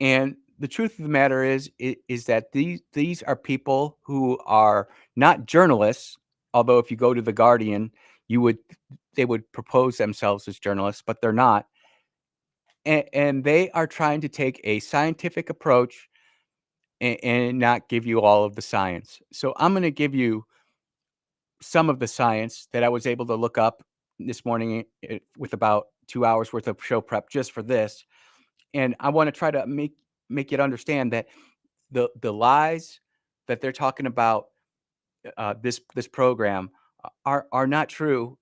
And the truth of the matter is that these are people who are not journalists, although if you go to The Guardian, they would propose themselves as journalists, but they're not. And they are trying to take a scientific approach and not give you all of the science. So I'm going to give you some of the science that I was able to look up this morning with about 2 hours worth of show prep just for this. And I want to try to make make you understand that the lies that they're talking about this program are not true,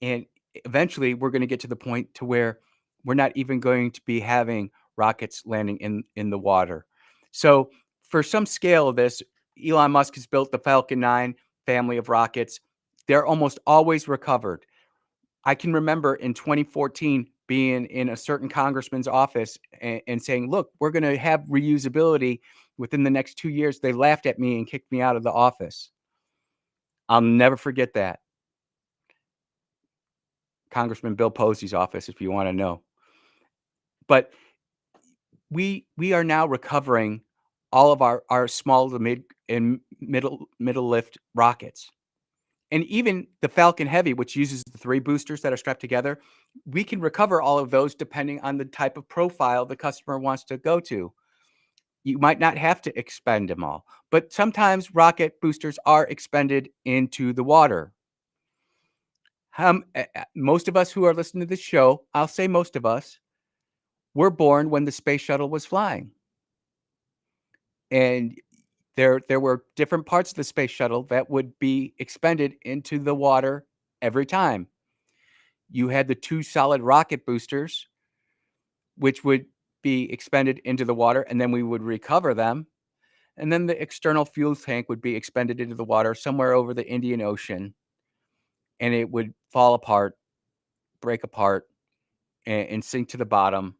and eventually we're going to get to the point to where we're not even going to be having rockets landing in the water. So for some scale of this, Elon Musk has built the Falcon 9 family of rockets. They're almost always recovered. I can remember in 2014 being in a certain congressman's office and saying, look, we're going to have reusability within the next 2 years. They laughed at me and kicked me out of the office. I'll never forget that. Congressman Bill Posey's office, if you want to know. But we are now recovering all of our small to mid and middle lift rockets. And even the Falcon Heavy, which uses the 3 boosters that are strapped together, we can recover all of those depending on the type of profile the customer wants to go to. You might not have to expend them all, but sometimes rocket boosters are expended into the water. Most of us who are listening to this show, I'll say most of us, were born when the space shuttle was flying. And there were different parts of the space shuttle that would be expended into the water every time. You had the 2 solid rocket boosters, which would be expended into the water, and then we would recover them. And then the external fuel tank would be expended into the water somewhere over the Indian Ocean, and it would fall apart, break apart, and sink to the bottom,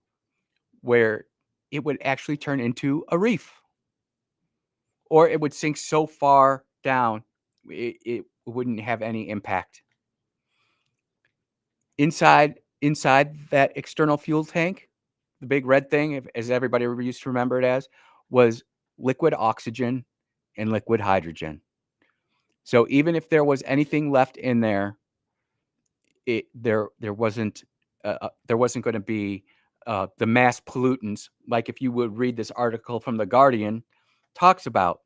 where it would actually turn into a reef. Or it would sink so far down, it wouldn't have any impact. Inside that external fuel tank, the big red thing, as everybody used to remember it as, was liquid oxygen and liquid hydrogen. So even if there was anything left in there, there wasn't going to be the mass pollutants, like if you would read this article from The Guardian, talks about.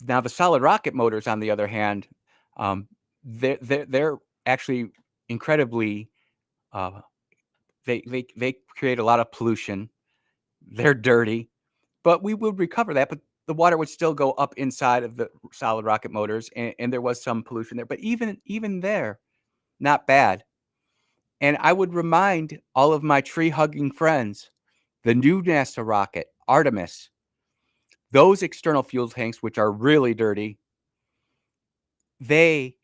Now, the solid rocket motors, on the other hand, they're actually incredibly, they create a lot of pollution. They're dirty, but we would recover that. But the water would still go up inside of the solid rocket motors, and there was some pollution there. But even there, not bad. And I would remind all of my tree-hugging friends, the new NASA rocket, Artemis, those external fuel tanks, which are really dirty, they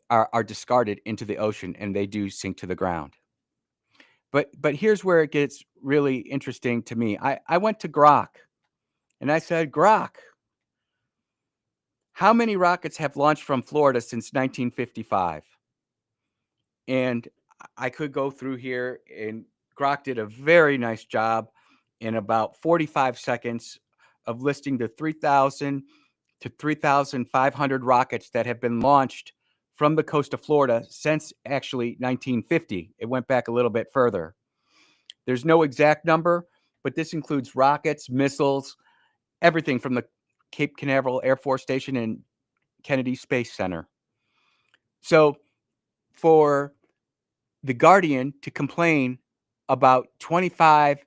are discarded into the ocean, and they do sink to the ground. But here's where it gets really interesting to me. I went to Grok, and I said, Grok, how many rockets have launched from Florida since 1955? And I could go through here, and Grok did a very nice job in about 45 seconds of listing the 3,000 to 3,500 rockets that have been launched from the coast of Florida since actually 1950. It went back a little bit further. There's no exact number, but this includes rockets, missiles, everything from the Cape Canaveral Air Force Station and Kennedy Space Center. So for The Guardian to complain about 25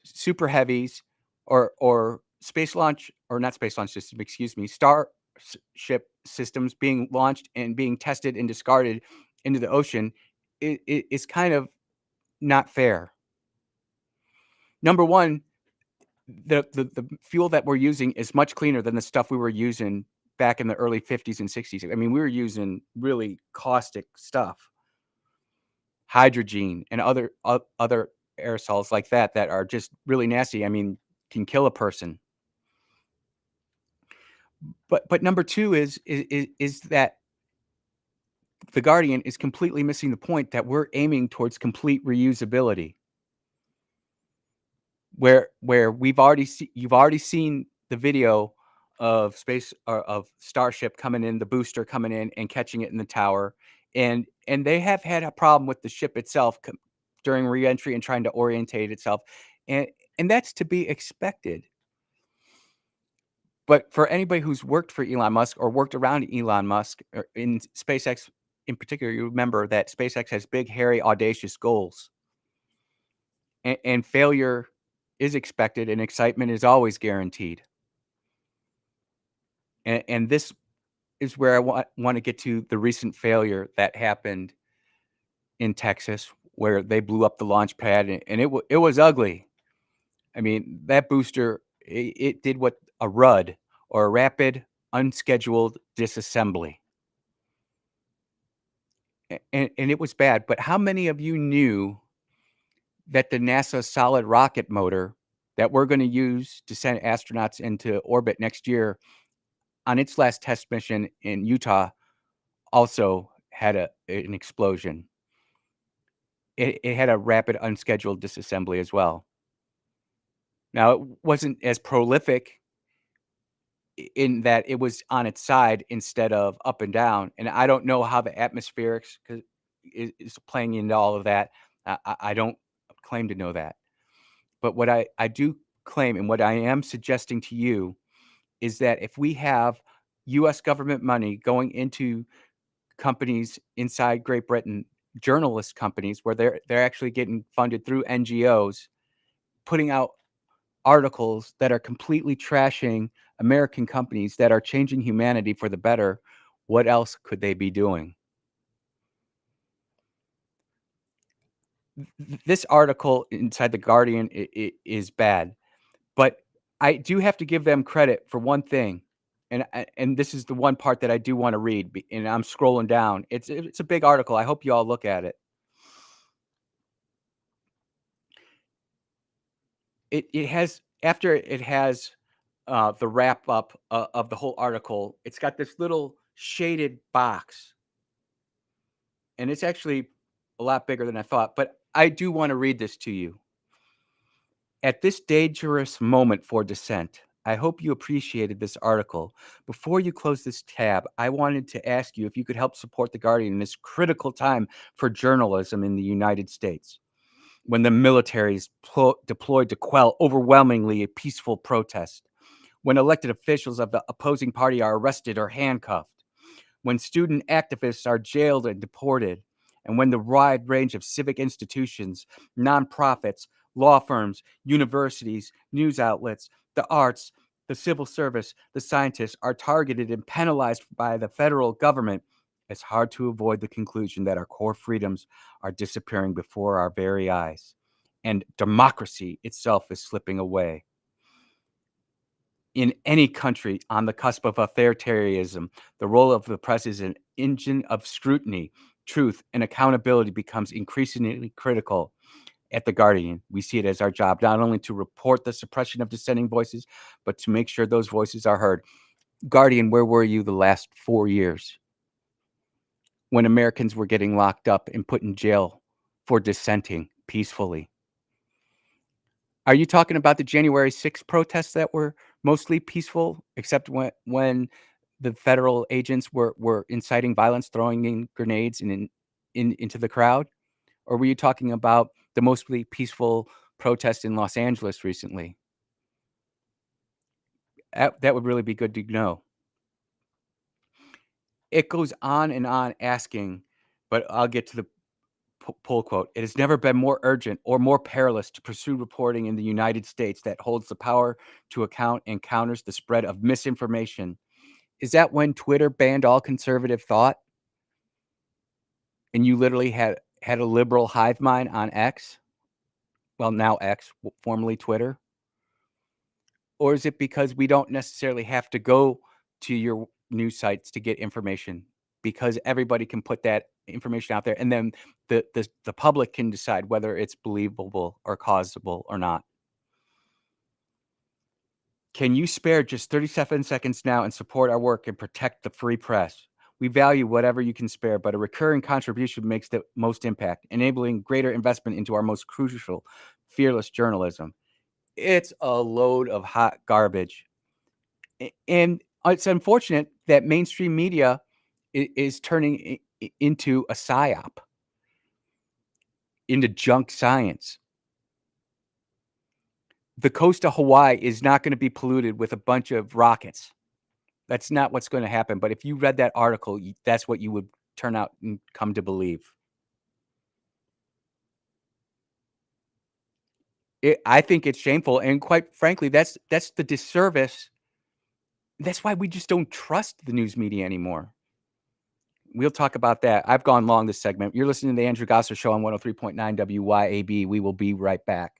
super heavies or space launch, or not space launch system, excuse me, Starship systems being launched and being tested and discarded into the ocean is kind of not fair. Number one, the fuel that we're using is much cleaner than the stuff we were using back in the early 50s and 60s. I mean, we were using really caustic stuff, hydrogen and other aerosols like that are just really nasty. I mean, can kill a person. But number two is that The Guardian is completely missing the point that we're aiming towards complete reusability. Where you've already seen the video of space or of Starship coming in, the booster coming in and catching it in the tower, and they have had a problem with the ship itself during reentry and trying to orientate itself, and that's to be expected. But for anybody who's worked for Elon Musk or worked around Elon Musk or in SpaceX in particular, you remember that SpaceX has big, hairy, audacious goals. And failure is expected and excitement is always guaranteed. And this is where I want to get to the recent failure that happened in Texas, where they blew up the launch pad, and it was ugly. I mean, that booster, it did what a RUD, or a rapid unscheduled disassembly. And it was bad. But how many of you knew that the NASA solid rocket motor that we're going to use to send astronauts into orbit next year, on its last test mission in Utah, also had an explosion? It had a rapid unscheduled disassembly as well. Now, it wasn't as prolific in that it was on its side instead of up and down. And I don't know how the atmospherics is playing into all of that. I don't claim to know that. But what I do claim, and what I am suggesting to you, is that if we have U.S. government money going into companies inside Great Britain, journalist companies, where they're actually getting funded through NGOs, putting out articles that are completely trashing American companies that are changing humanity for the better, what else could they be doing? This article inside The Guardian is bad, but I do have to give them credit for one thing. And this is the one part that I do want to read, and I'm scrolling down. It's a big article. I hope you all look at it. It has, after it has the wrap up of the whole article, it's got this little shaded box, and it's actually a lot bigger than I thought. But I do want to read this to you. At this dangerous moment for dissent, I hope you appreciated this article. Before you close this tab, I wanted to ask you if you could help support The Guardian in this critical time for journalism in the United States, when the military is deployed to quell overwhelmingly a peaceful protest, when elected officials of the opposing party are arrested or handcuffed, when student activists are jailed and deported, and when the wide range of civic institutions, nonprofits, law firms, universities, news outlets, the arts, the civil service, the scientists are targeted and penalized by the federal government, it's hard to avoid the conclusion that our core freedoms are disappearing before our very eyes, and democracy itself is slipping away. In any country on the cusp of authoritarianism, the role of the press is an engine of scrutiny, truth, and accountability becomes increasingly critical. At The Guardian, we see it as our job not only to report the suppression of dissenting voices, but to make sure those voices are heard. Guardian, where were you the last 4 years when Americans were getting locked up and put in jail for dissenting peacefully? Are you talking about the January 6th protests that were mostly peaceful, except when the federal agents were inciting violence, throwing in grenades into the crowd? Or were you talking about the mostly peaceful protest in Los Angeles recently? That would really be good to know. It goes on and on asking, but I'll get to the pull quote. It has never been more urgent or more perilous to pursue reporting in the United States that holds the power to account and counters the spread of misinformation. Is that when Twitter banned all conservative thought? And you literally had a liberal hive mind on X? Well, now X, formerly Twitter? Or is it because we don't necessarily have to go to your news sites to get information, because everybody can put that information out there, and then the public can decide whether it's believable or causable or not? Can you spare just 37 seconds now and support our work and protect the free press? We value whatever you can spare, but a recurring contribution makes the most impact, enabling greater investment into our most crucial, fearless journalism. It's a load of hot garbage. And it's unfortunate that mainstream media is turning into a psyop, into junk science. The coast of Hawaii is not going to be polluted with a bunch of rockets. That's not what's going to happen. But if you read that article, that's what you would turn out and come to believe. I think it's shameful, and quite frankly, that's the disservice. That's why we just don't trust the news media anymore. We'll talk about that. I've gone long this segment. You're listening to the Andrew Gosser Show on 103.9 WYAB. We will be right back.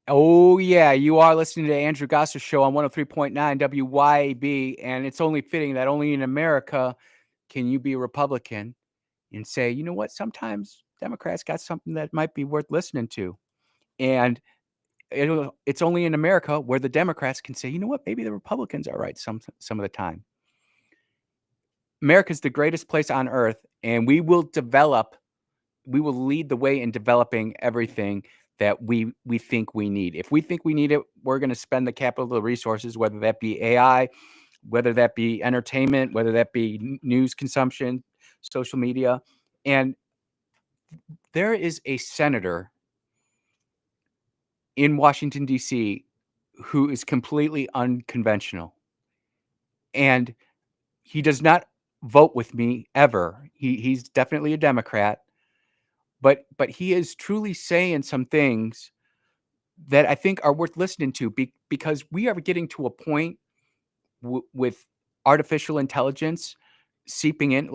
Oh, yeah. You are listening to the Andrew Gosser Show on 103.9 WYAB. And it's only fitting that only in America can you be a Republican and say, you know what? Sometimes Democrats got something that might be worth listening to. And it's only in America where the Democrats can say, you know what, maybe the Republicans are right some of the time. America's the greatest place on earth, and we will lead the way in developing everything that we think we need. If we think we need it, we're going to spend the capital, the resources, whether that be AI, whether that be entertainment, whether that be news consumption, social media. And there is a senator in Washington, D.C., who is completely unconventional. And he does not vote with me ever. He's definitely a Democrat. But he is truly saying some things that I think are worth listening to, because we are getting to a point with artificial intelligence seeping in.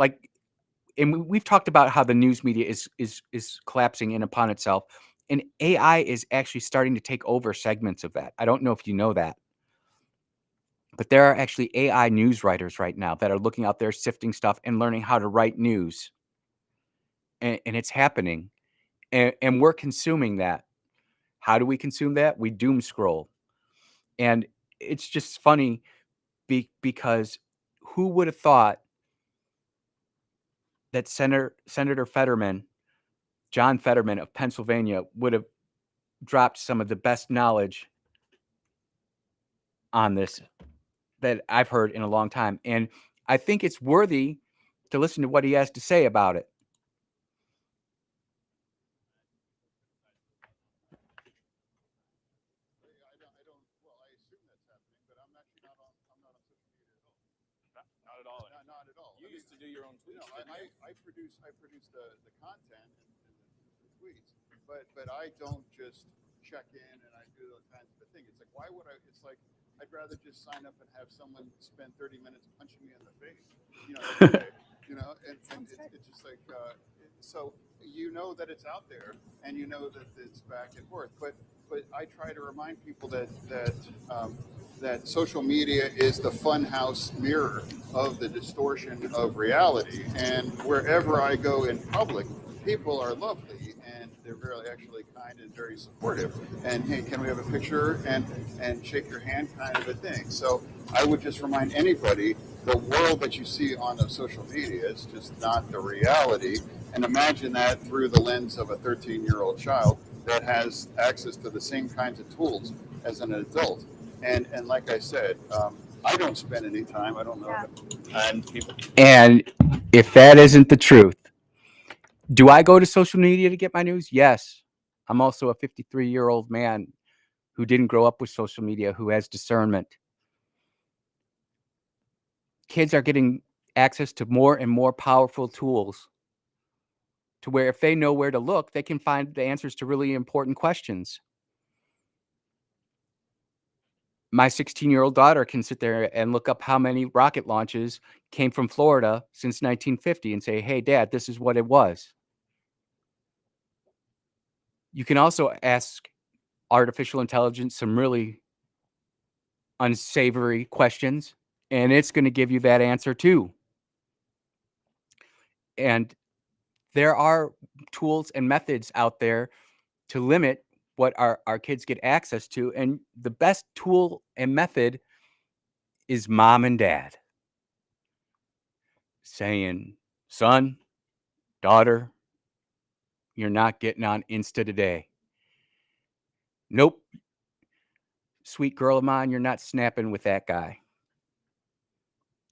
And we've talked about how the news media is collapsing in upon itself, and AI is actually starting to take over segments of that. I don't know if you know that, but there are actually AI news writers right now that are looking out there, sifting stuff and learning how to write news, and it's happening. And we're consuming that. How do we consume that? We doom scroll. And it's just funny because who would have thought that Senator Fetterman, John Fetterman of Pennsylvania, would have dropped some of the best knowledge on this that I've heard in a long time. And I think it's worthy to listen to what he has to say about it. Do your own tweets. I produce the content and the tweets, but I don't just check in and I do those kinds of things. It's like, why would I? It's like, I'd rather just sign up and have someone spend 30 minutes punching me in the face, and it's just like, so that it's out there and that it's back and forth, but I try to remind people that social media is the funhouse mirror of the distortion of reality. And wherever I go in public, people are lovely and they're really actually kind and very supportive. And hey, can we have a picture and shake your hand kind of a thing. So I would just remind anybody, the world that you see on the social media is just not the reality. And imagine that through the lens of a 13-year-old child that has access to the same kinds of tools as an adult. And like I said, I don't spend any time. I don't know. And if that isn't the truth, do I go to social media to get my news? Yes. I'm also a 53-year-old man who didn't grow up with social media, who has discernment. Kids are getting access to more and more powerful tools to where if they know where to look, they can find the answers to really important questions. My 16-year-old daughter can sit there and look up how many rocket launches came from Florida since 1950 and say, hey, Dad, this is what it was. You can also ask artificial intelligence some really unsavory questions, and it's going to give you that answer too. And there are tools and methods out there to limit what our kids get access to. And the best tool and method is mom and dad saying, son, daughter, you're not getting on Insta today. Nope. Sweet girl of mine, you're not snapping with that guy.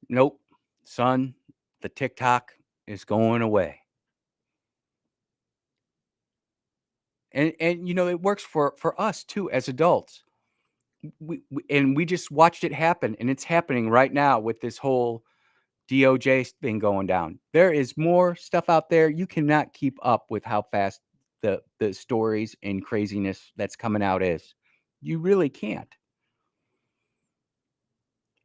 Nope. Son, the TikTok is going away. And it works for us too as adults. We just watched it happen, and it's happening right now with this whole DOJ thing going down. There is more stuff out there. You cannot keep up with how fast the stories and craziness that's coming out is. You really can't.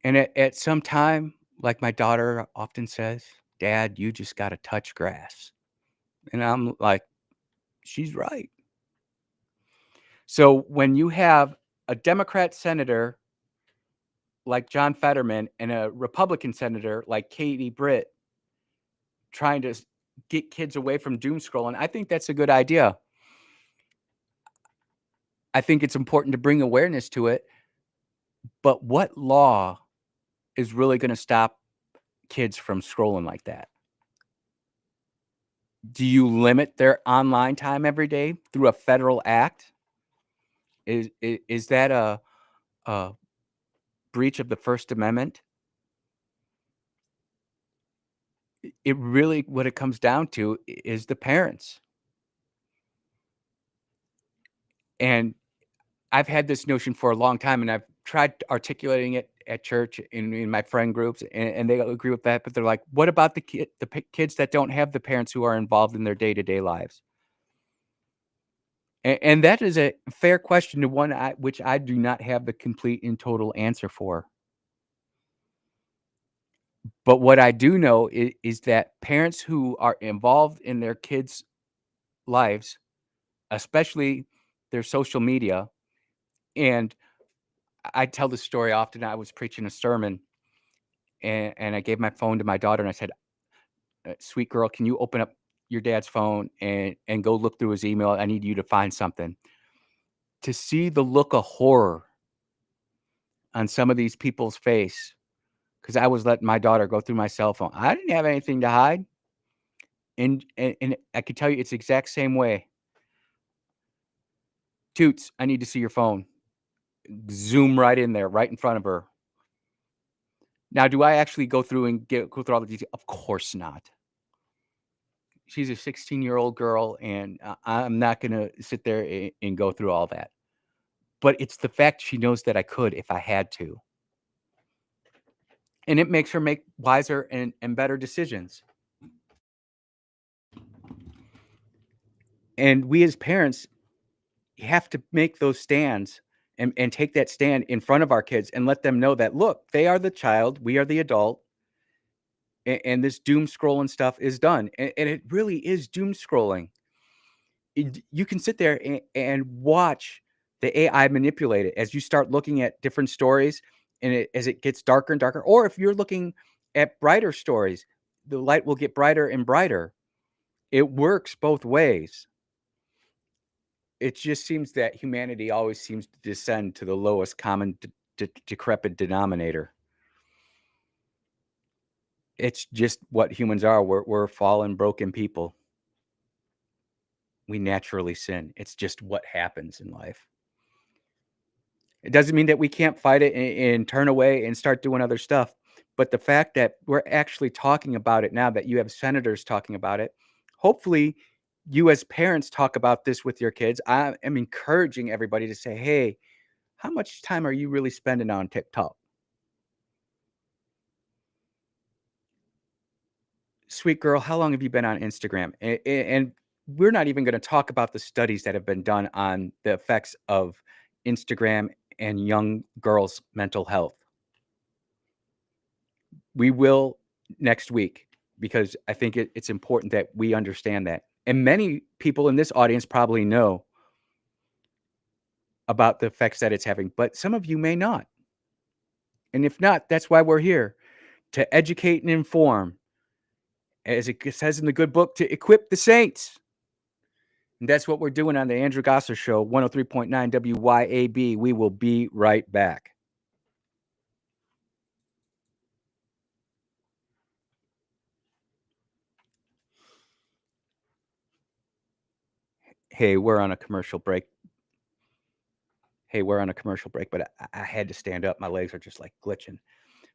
And at some time, like my daughter often says, Dad, you just got to touch grass. And I'm like, she's right. So when you have a Democrat senator like John Fetterman and a Republican senator like Katie Britt trying to get kids away from doom scrolling, I think that's a good idea. I think it's important to bring awareness to it, but what law is really gonna stop kids from scrolling like that? Do you limit their online time every day through a federal act? Is that a breach of the First Amendment? It really what it comes down to is the parents. And I've had this notion for a long time, and I've tried articulating it at church in my friend groups, and they agree with that, but they're like, "What about the kids that don't have the parents who are involved in their day-to-day lives?" And that is a fair question, to one which I do not have the complete and total answer for. But what I do know is that parents who are involved in their kids' lives, especially their social media, and I tell this story often. I was preaching a sermon, and I gave my phone to my daughter, and I said, "Sweet girl, can you open up your dad's phone and go look through his email? I need you to find something." To see the look of horror on some of these people's face, because I was letting my daughter go through my cell phone. I didn't have anything to hide, and I could tell you it's the exact same way. "Toots, I need to see your phone." Zoom right in there, right in front of her. Now, do I actually go through and go through all the details? Of course not. She's a 16-year-old girl, and I'm not gonna sit there and go through all that. But it's the fact she knows that I could if I had to. And it makes her make wiser and better decisions. And we as parents have to make those stands and take that stand in front of our kids and let them know that, look, they are the child, we are the adult, and this doom scrolling stuff is done. And it really is doom scrolling. You can sit there and watch the AI manipulate it as you start looking at different stories, and as it gets darker and darker. Or if you're looking at brighter stories, the light will get brighter and brighter. It works both ways. It just seems that humanity always seems to descend to the lowest common decrepit denominator. It's just what humans are. We're fallen, broken people. We naturally sin. It's just what happens in life. It doesn't mean that we can't fight it and turn away and start doing other stuff. But the fact that we're actually talking about it now, that you have senators talking about it, hopefully you as parents talk about this with your kids. I am encouraging everybody to say, hey, how much time are you really spending on TikTok? Sweet girl, how long have you been on Instagram? And we're not even going to talk about the studies that have been done on the effects of Instagram and young girls' mental health. We will next week, because I think it's important that we understand that. And many people in this audience probably know about the effects that it's having, but some of you may not. And if not, that's why we're here, to educate and inform, as it says in the good book, to equip the saints. And that's what we're doing on the Andrew Gosser Show, 103.9 WYAB. We will be right back. Hey, we're on a commercial break. But I had to stand up. My legs are just like glitching.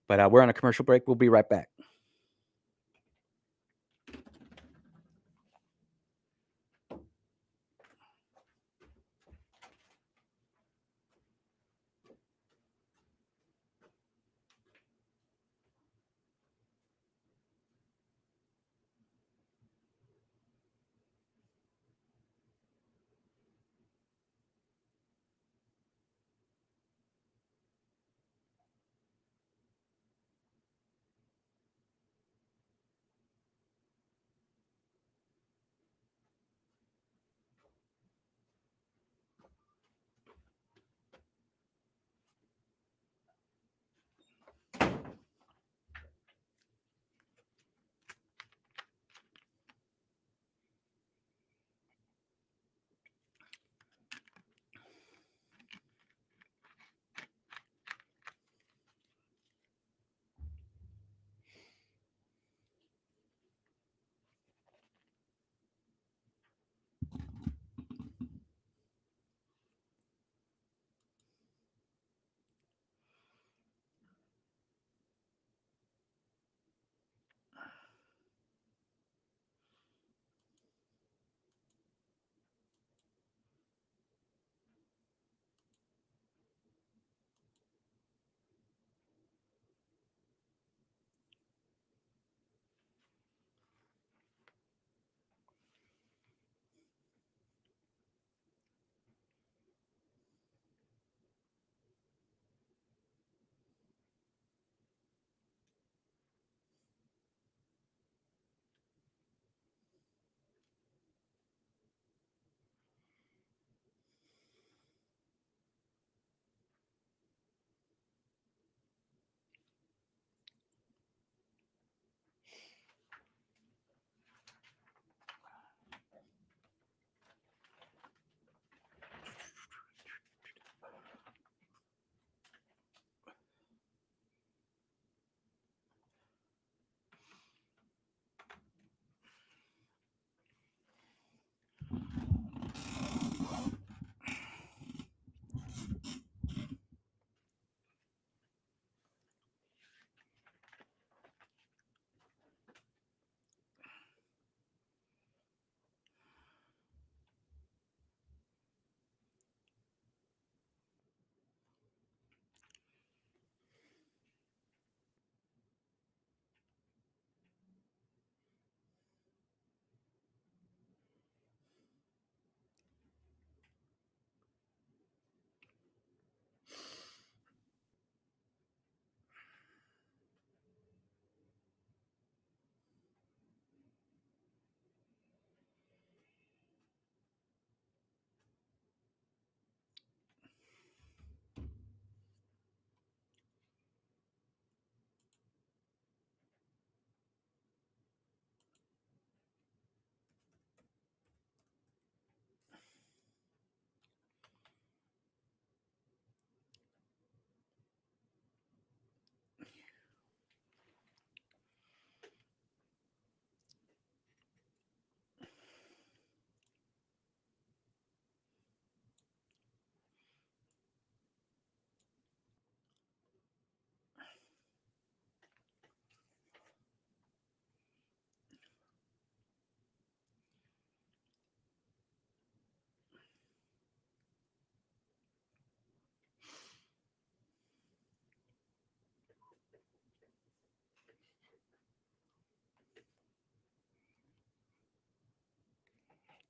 But we're on a commercial break. We'll be right back.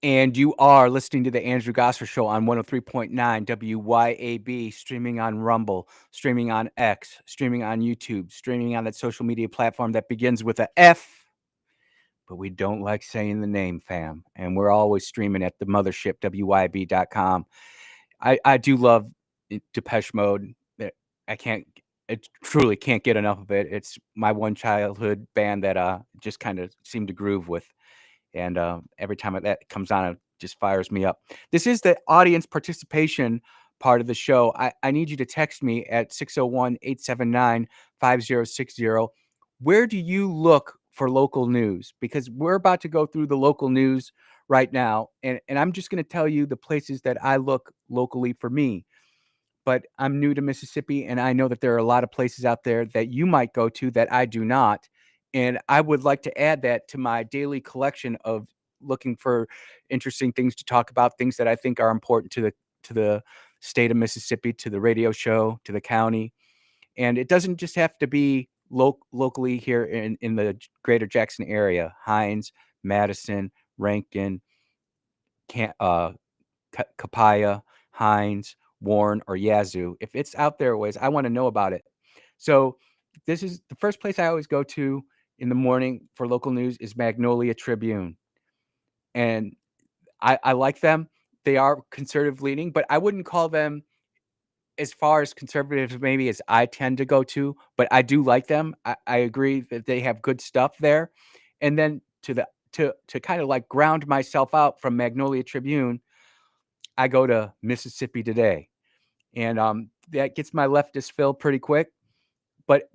And you are listening to the Andrew Gosser Show on 103.9 WYAB, streaming on Rumble, streaming on X, streaming on YouTube, streaming on that social media platform that begins with a F. But we don't like saying the name, fam. And we're always streaming at the mothership, WYAB.com. I do love Depeche Mode. I truly can't get enough of it. It's my one childhood band that just kind of seemed to groove with. And every time that comes on, it just fires me up. This is the audience participation part of the show. I need you to text me at 601-879-5060. Where do you look for local news? Because we're about to go through the local news right now. And I'm just going to tell you the places that I look locally for me. But I'm new to Mississippi, and I know that there are a lot of places out there that you might go to that I do not. And I would like to add that to my daily collection of looking for interesting things to talk about, things that I think are important to the state of Mississippi, to the radio show, to the county. And it doesn't just have to be locally here in the greater Jackson area. Hines, Madison, Rankin, Capaya, Hines, Warren, or Yazoo. If it's out there ways, I want to know about it. So this is the first place I always go to in the morning for local news is Magnolia Tribune. And I like them. They are conservative leaning, but I wouldn't call them as far as conservative maybe as I tend to go to, but I do like them. I agree that they have good stuff there. And then to kind of like ground myself out from Magnolia Tribune, I go to Mississippi Today. And that gets my leftist fill pretty quick. But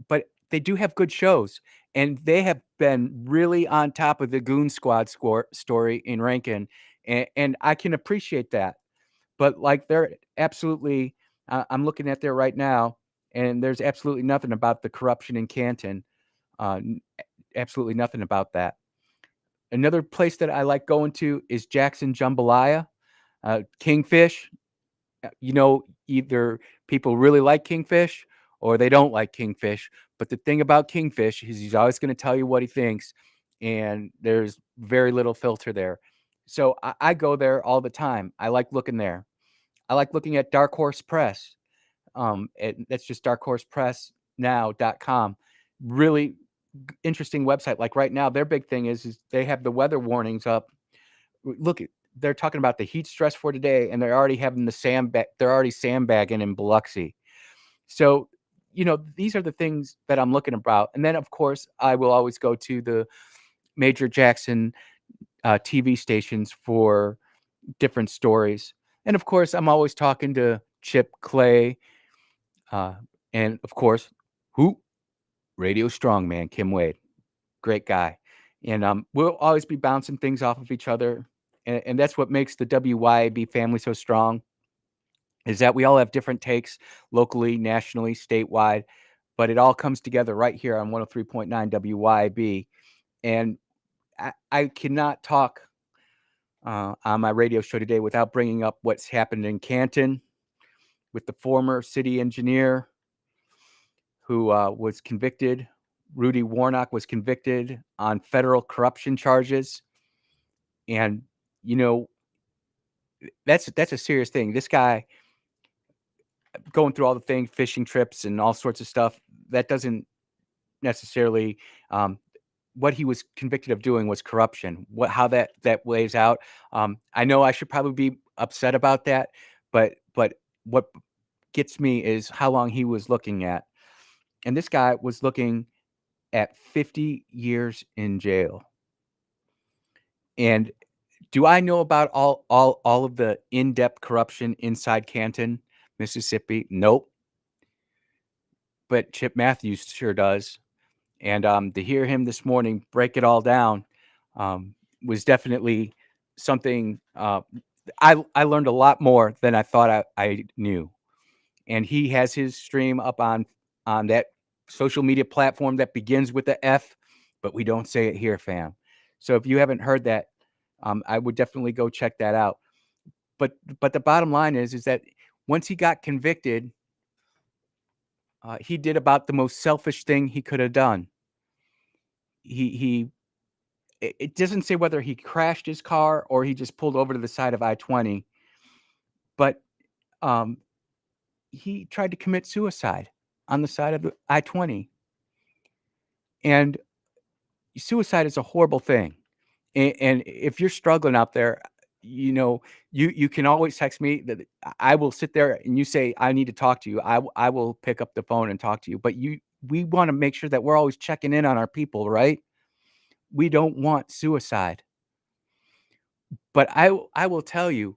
they do have good shows, and they have been really on top of the Goon Squad story in Rankin, and I can appreciate that. But like they're absolutely, I'm looking at there right now, and there's absolutely nothing about the corruption in Canton. Absolutely nothing about that. Another place that I like going to is Jackson Jambalaya, Kingfish. Either people really like Kingfish or they don't like Kingfish. But the thing about Kingfish is he's always going to tell you what he thinks, and there's very little filter there. So I go there all the time. I like looking there. I like looking at Dark Horse Press. That's just darkhorsepressnow.com. Really interesting website. Like right now, their big thing is they have the weather warnings up. Look, they're talking about the heat stress for today, and they're already having they're already sandbagging in Biloxi. So, these are the things that I'm looking about. And then, of course, I will always go to the major Jackson TV stations for different stories. And of course, I'm always talking to Chip Clay, and of course, Radio Strongman, Kim Wade, great guy. And we'll always be bouncing things off of each other. And that's what makes the WYAB family so strong, is that we all have different takes locally, nationally, statewide, but it all comes together right here on 103.9 WYAB. And I cannot talk on my radio show today without bringing up what's happened in Canton with the former city engineer who was convicted. Rudy Warnock was convicted on federal corruption charges. And, that's a serious thing. This guy going through all the things, fishing trips and all sorts of stuff, that doesn't necessarily, what he was convicted of doing was corruption. How that lays out. I know I should probably be upset about that, but what gets me is how long he was looking at. And this guy was looking at 50 years in jail. And do I know about all of the in-depth corruption inside Canton, Mississippi? Nope. But Chip Matthews sure does. And to hear him this morning break it all down was definitely something. I learned a lot more than I thought I knew. And he has his stream up on that social media platform that begins with the F, but we don't say it here, fam. So if you haven't heard that, I would definitely go check that out. But the bottom line is that once he got convicted, he did about the most selfish thing he could have done. He it doesn't say whether he crashed his car or he just pulled over to the side of I-20, but he tried to commit suicide on the side of the I-20. And suicide is a horrible thing. And if you're struggling out there, you can always text me. That I will sit there and you say, I need to talk to you. I will pick up the phone and talk to you. But we want to make sure that we're always checking in on our people, right? We don't want suicide. But I will tell you,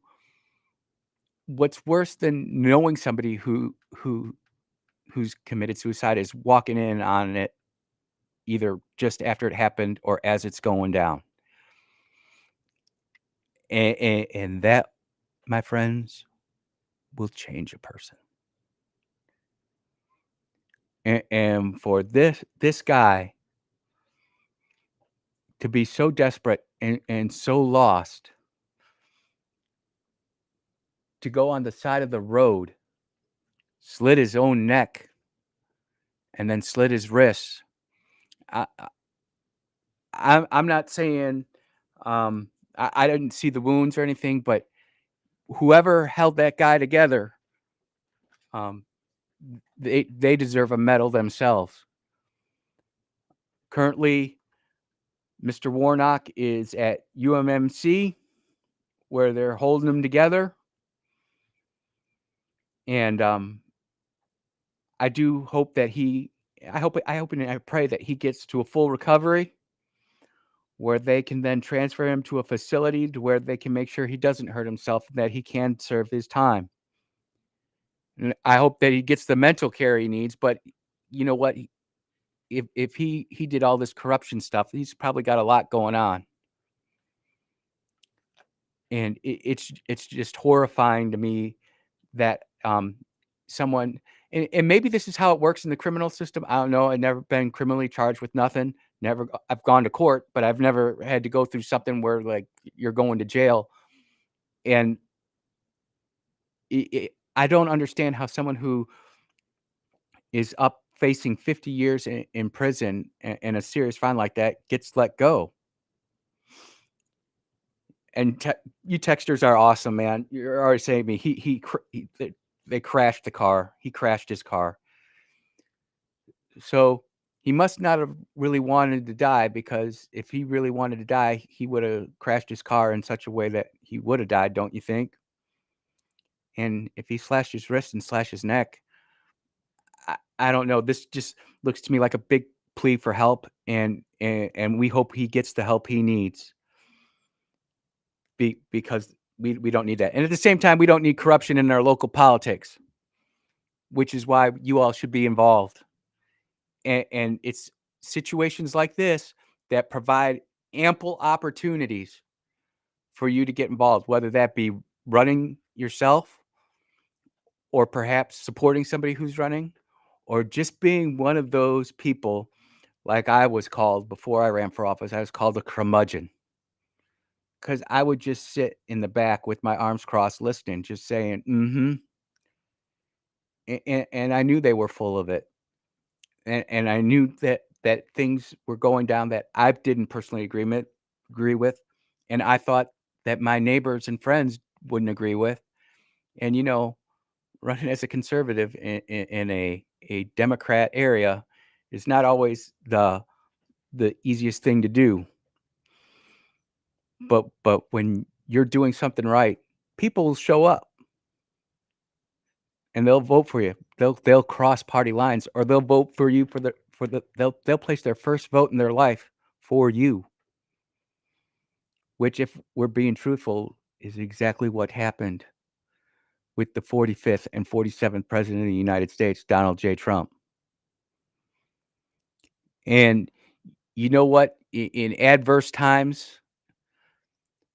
what's worse than knowing somebody who's committed suicide is walking in on it either just after it happened or as it's going down. And that, my friends, will change a person. And for this guy to be so desperate and so lost, to go on the side of the road, slit his own neck, and then slit his wrists. I'm not saying I didn't see the wounds or anything, but whoever held that guy together, they deserve a medal themselves. Currently, Mr. Warnock is at UMMC, where they're holding him together. And I do hope that I hope and I pray that he gets to a full recovery, where they can then transfer him to a facility to where they can make sure he doesn't hurt himself and that he can serve his time. And I hope that he gets the mental care he needs. But you know what? If he did all this corruption stuff, he's probably got a lot going on. And it's just horrifying to me that someone, and maybe this is how it works in the criminal system. I don't know. I've never been criminally charged with nothing. I've gone to court, but I've never had to go through something where like you're going to jail. And I don't understand how someone who is up facing 50 years in prison and a serious fine like that gets let go. And you texters are awesome, man. You're already saying to me, they crashed the car. He crashed his car. So he must not have really wanted to die, because if he really wanted to die, he would have crashed his car in such a way that he would have died, don't you think? And if he slashed his wrist and slashed his neck, I don't know. This just looks to me like a big plea for help, and we hope he gets the help he needs. Because we don't need that. And at the same time, we don't need corruption in our local politics, which is why you all should be involved. And it's situations like this that provide ample opportunities for you to get involved, whether that be running yourself or perhaps supporting somebody who's running, or just being one of those people like I was called before I ran for office. I was called a curmudgeon, because I would just sit in the back with my arms crossed listening, just saying, mm-hmm. And I knew they were full of it. And I knew that things were going down that I didn't personally agree with. And I thought that my neighbors and friends wouldn't agree with. And, running as a conservative in a Democrat area is not always the easiest thing to do. But when you're doing something right, people will show up and they'll vote for you. They'll cross party lines, or they'll vote for you they'll place their first vote in their life for you. Which, if we're being truthful, is exactly what happened with the 45th and 47th president of the United States, Donald J. Trump. And you know what? In adverse times,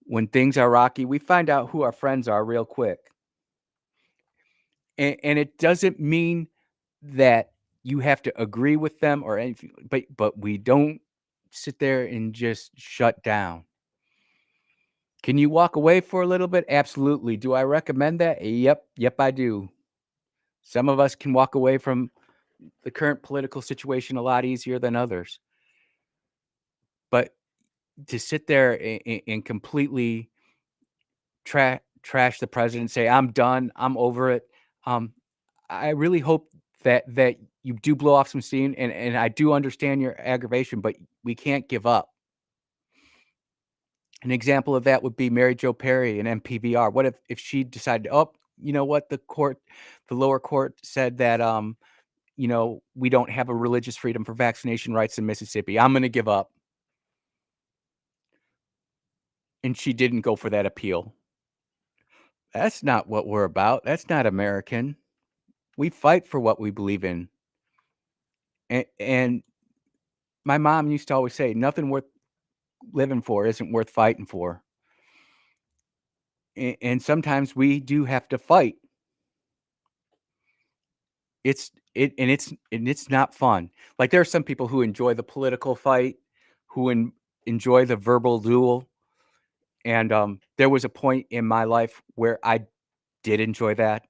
when things are rocky, we find out who our friends are real quick. And it doesn't mean that you have to agree with them or anything, but we don't sit there and just shut down. Can you walk away for a little bit? Absolutely. Do I recommend that? Yep, I do. Some of us can walk away from the current political situation a lot easier than others. But to sit there and completely trash the president, say, "I'm done, I'm over it." Um, I really hope that you do blow off some steam, and I do understand your aggravation, but we can't give up. An example of that would be Mary Jo Perry and MPVR. What if she decided, "Oh, you know what? The lower court said that, we don't have a religious freedom for vaccination rights in Mississippi. I'm gonna give up." And she didn't go for that appeal. That's not what we're about. That's not American. We fight for what we believe in. And my mom used to always say, "Nothing worth living for isn't worth fighting for." And sometimes we do have to fight. It's not fun. Like, there are some people who enjoy the political fight, who enjoy the verbal duel, and, there was a point in my life where I did enjoy that,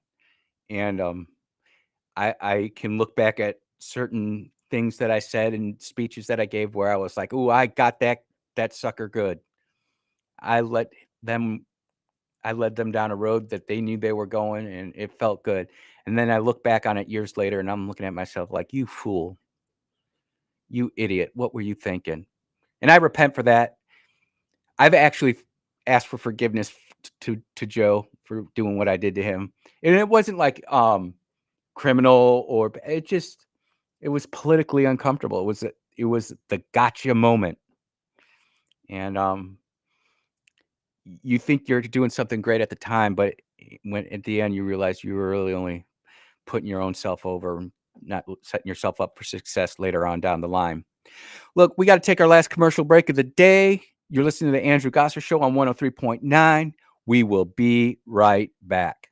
and, I can look back at certain things that I said and speeches that I gave where I was like, "Ooh, I got that sucker good." I let them I led them down a road that they knew they were going, and it felt good. And then I look back on it years later, and I'm looking at myself like, "You fool. You idiot. What were you thinking?" And I repent for that. I've actually asked for forgiveness to Joe for doing what I did to him. And it wasn't like, criminal, or it was politically uncomfortable. It was the gotcha moment. And, you think you're doing something great at the time, but when at the end you realize you were really only putting your own self over and not setting yourself up for success later on down the line. Look, we got to take our last commercial break of the day. You're listening to the Andrew Gosser Show on 103.9. We will be right back.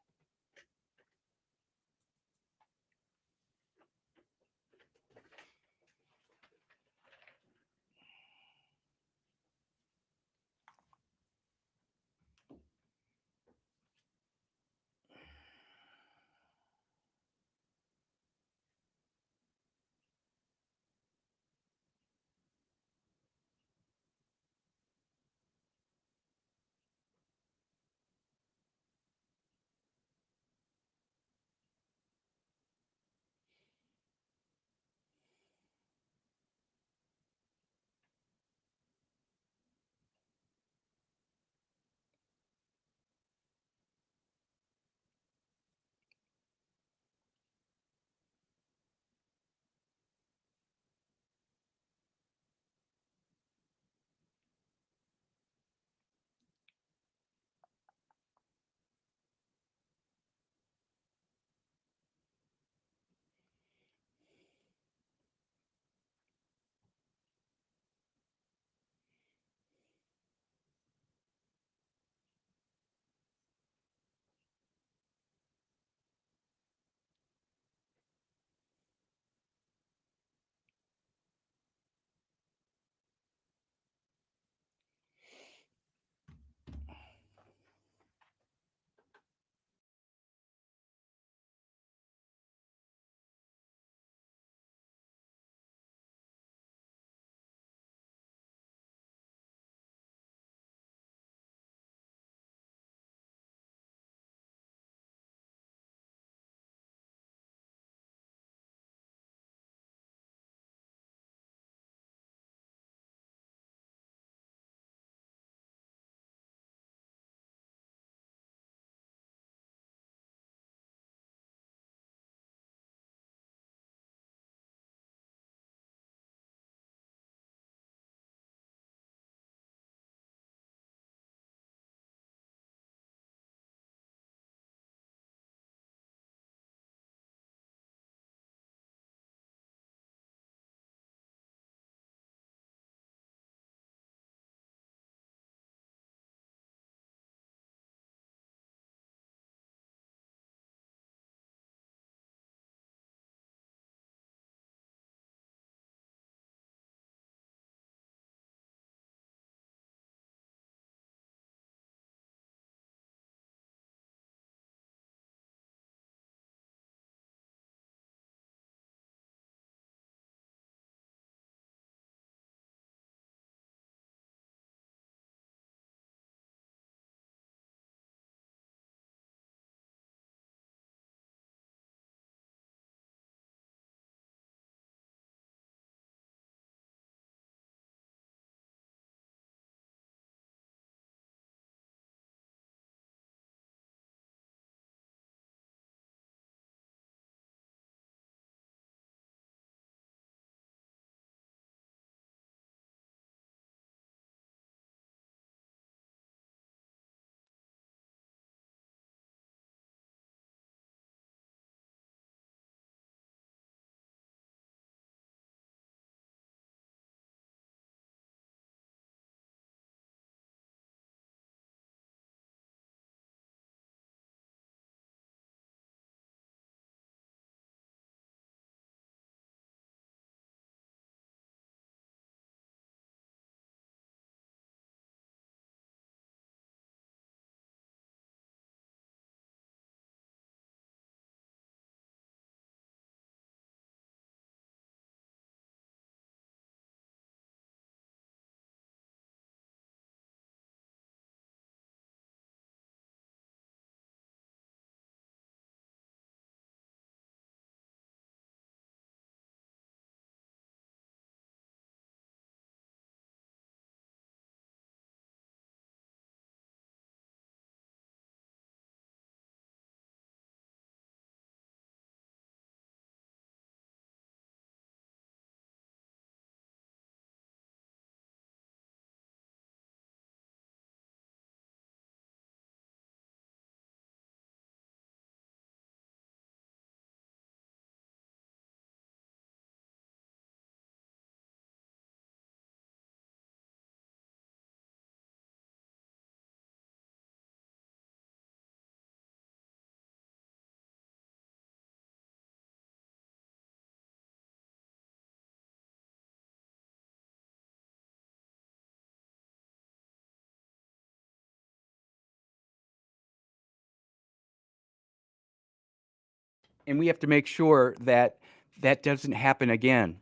and we have to make sure that that doesn't happen again.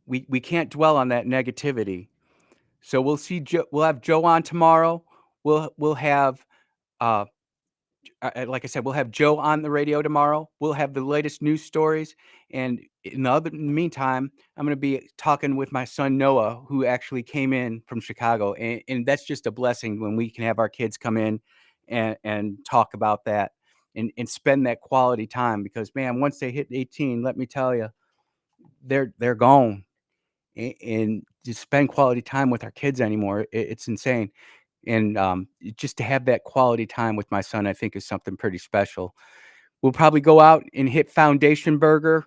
We can't dwell on that negativity. So we'll see Joe, we'll have Joe on tomorrow. We'll have like I said, we'll have Joe on the radio tomorrow. We'll have the latest news stories. And in the meantime, I'm going to be talking with my son, Noah, who actually came in from Chicago. And that's just a blessing when we can have our kids come in and talk about that and spend that quality time. Because, man, once they hit 18, let me tell you, they're gone. And to spend quality time with our kids anymore, it's insane. And just to have that quality time with my son, I think is something pretty special. We'll probably go out and hit Foundation Burger.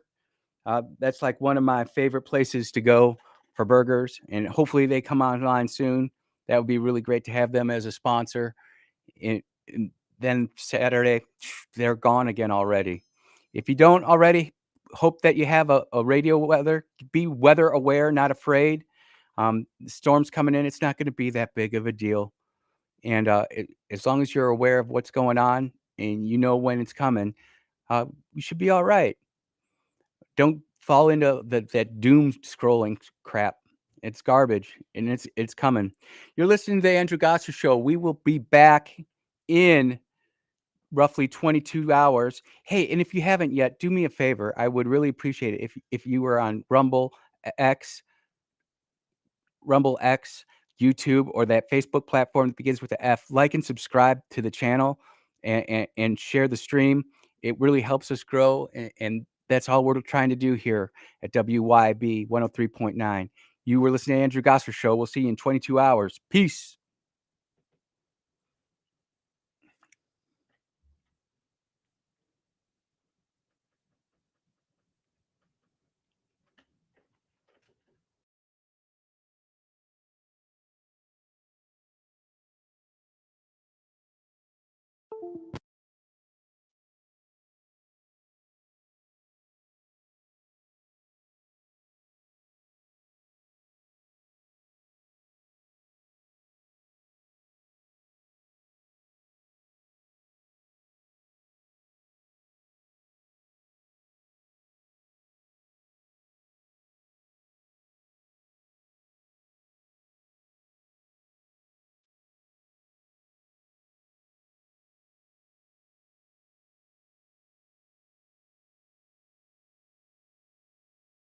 That's like one of my favorite places to go for burgers, and hopefully they come online soon. That would be really great to have them as a sponsor. And then Saturday, they're gone again already. If you don't already, hope that you have a radio weather. Be weather aware, not afraid. The storm's coming in. It's not going to be that big of a deal. And as long as you're aware of what's going on and you know when it's coming, you should be all right. Don't fall into that doom scrolling crap. It's garbage, and it's coming. You're listening to the Andrew Gosser Show. We will be back in roughly 22 hours. Hey, and if you haven't yet, do me a favor. I would really appreciate it if you were on Rumble X, YouTube, or that Facebook platform that begins with an F. Like and subscribe to the channel and share the stream. It really helps us grow, and that's all we're trying to do here at WYAB 103.9. You were listening to Andrew Gosser Show. We'll see you in 22 hours. Peace.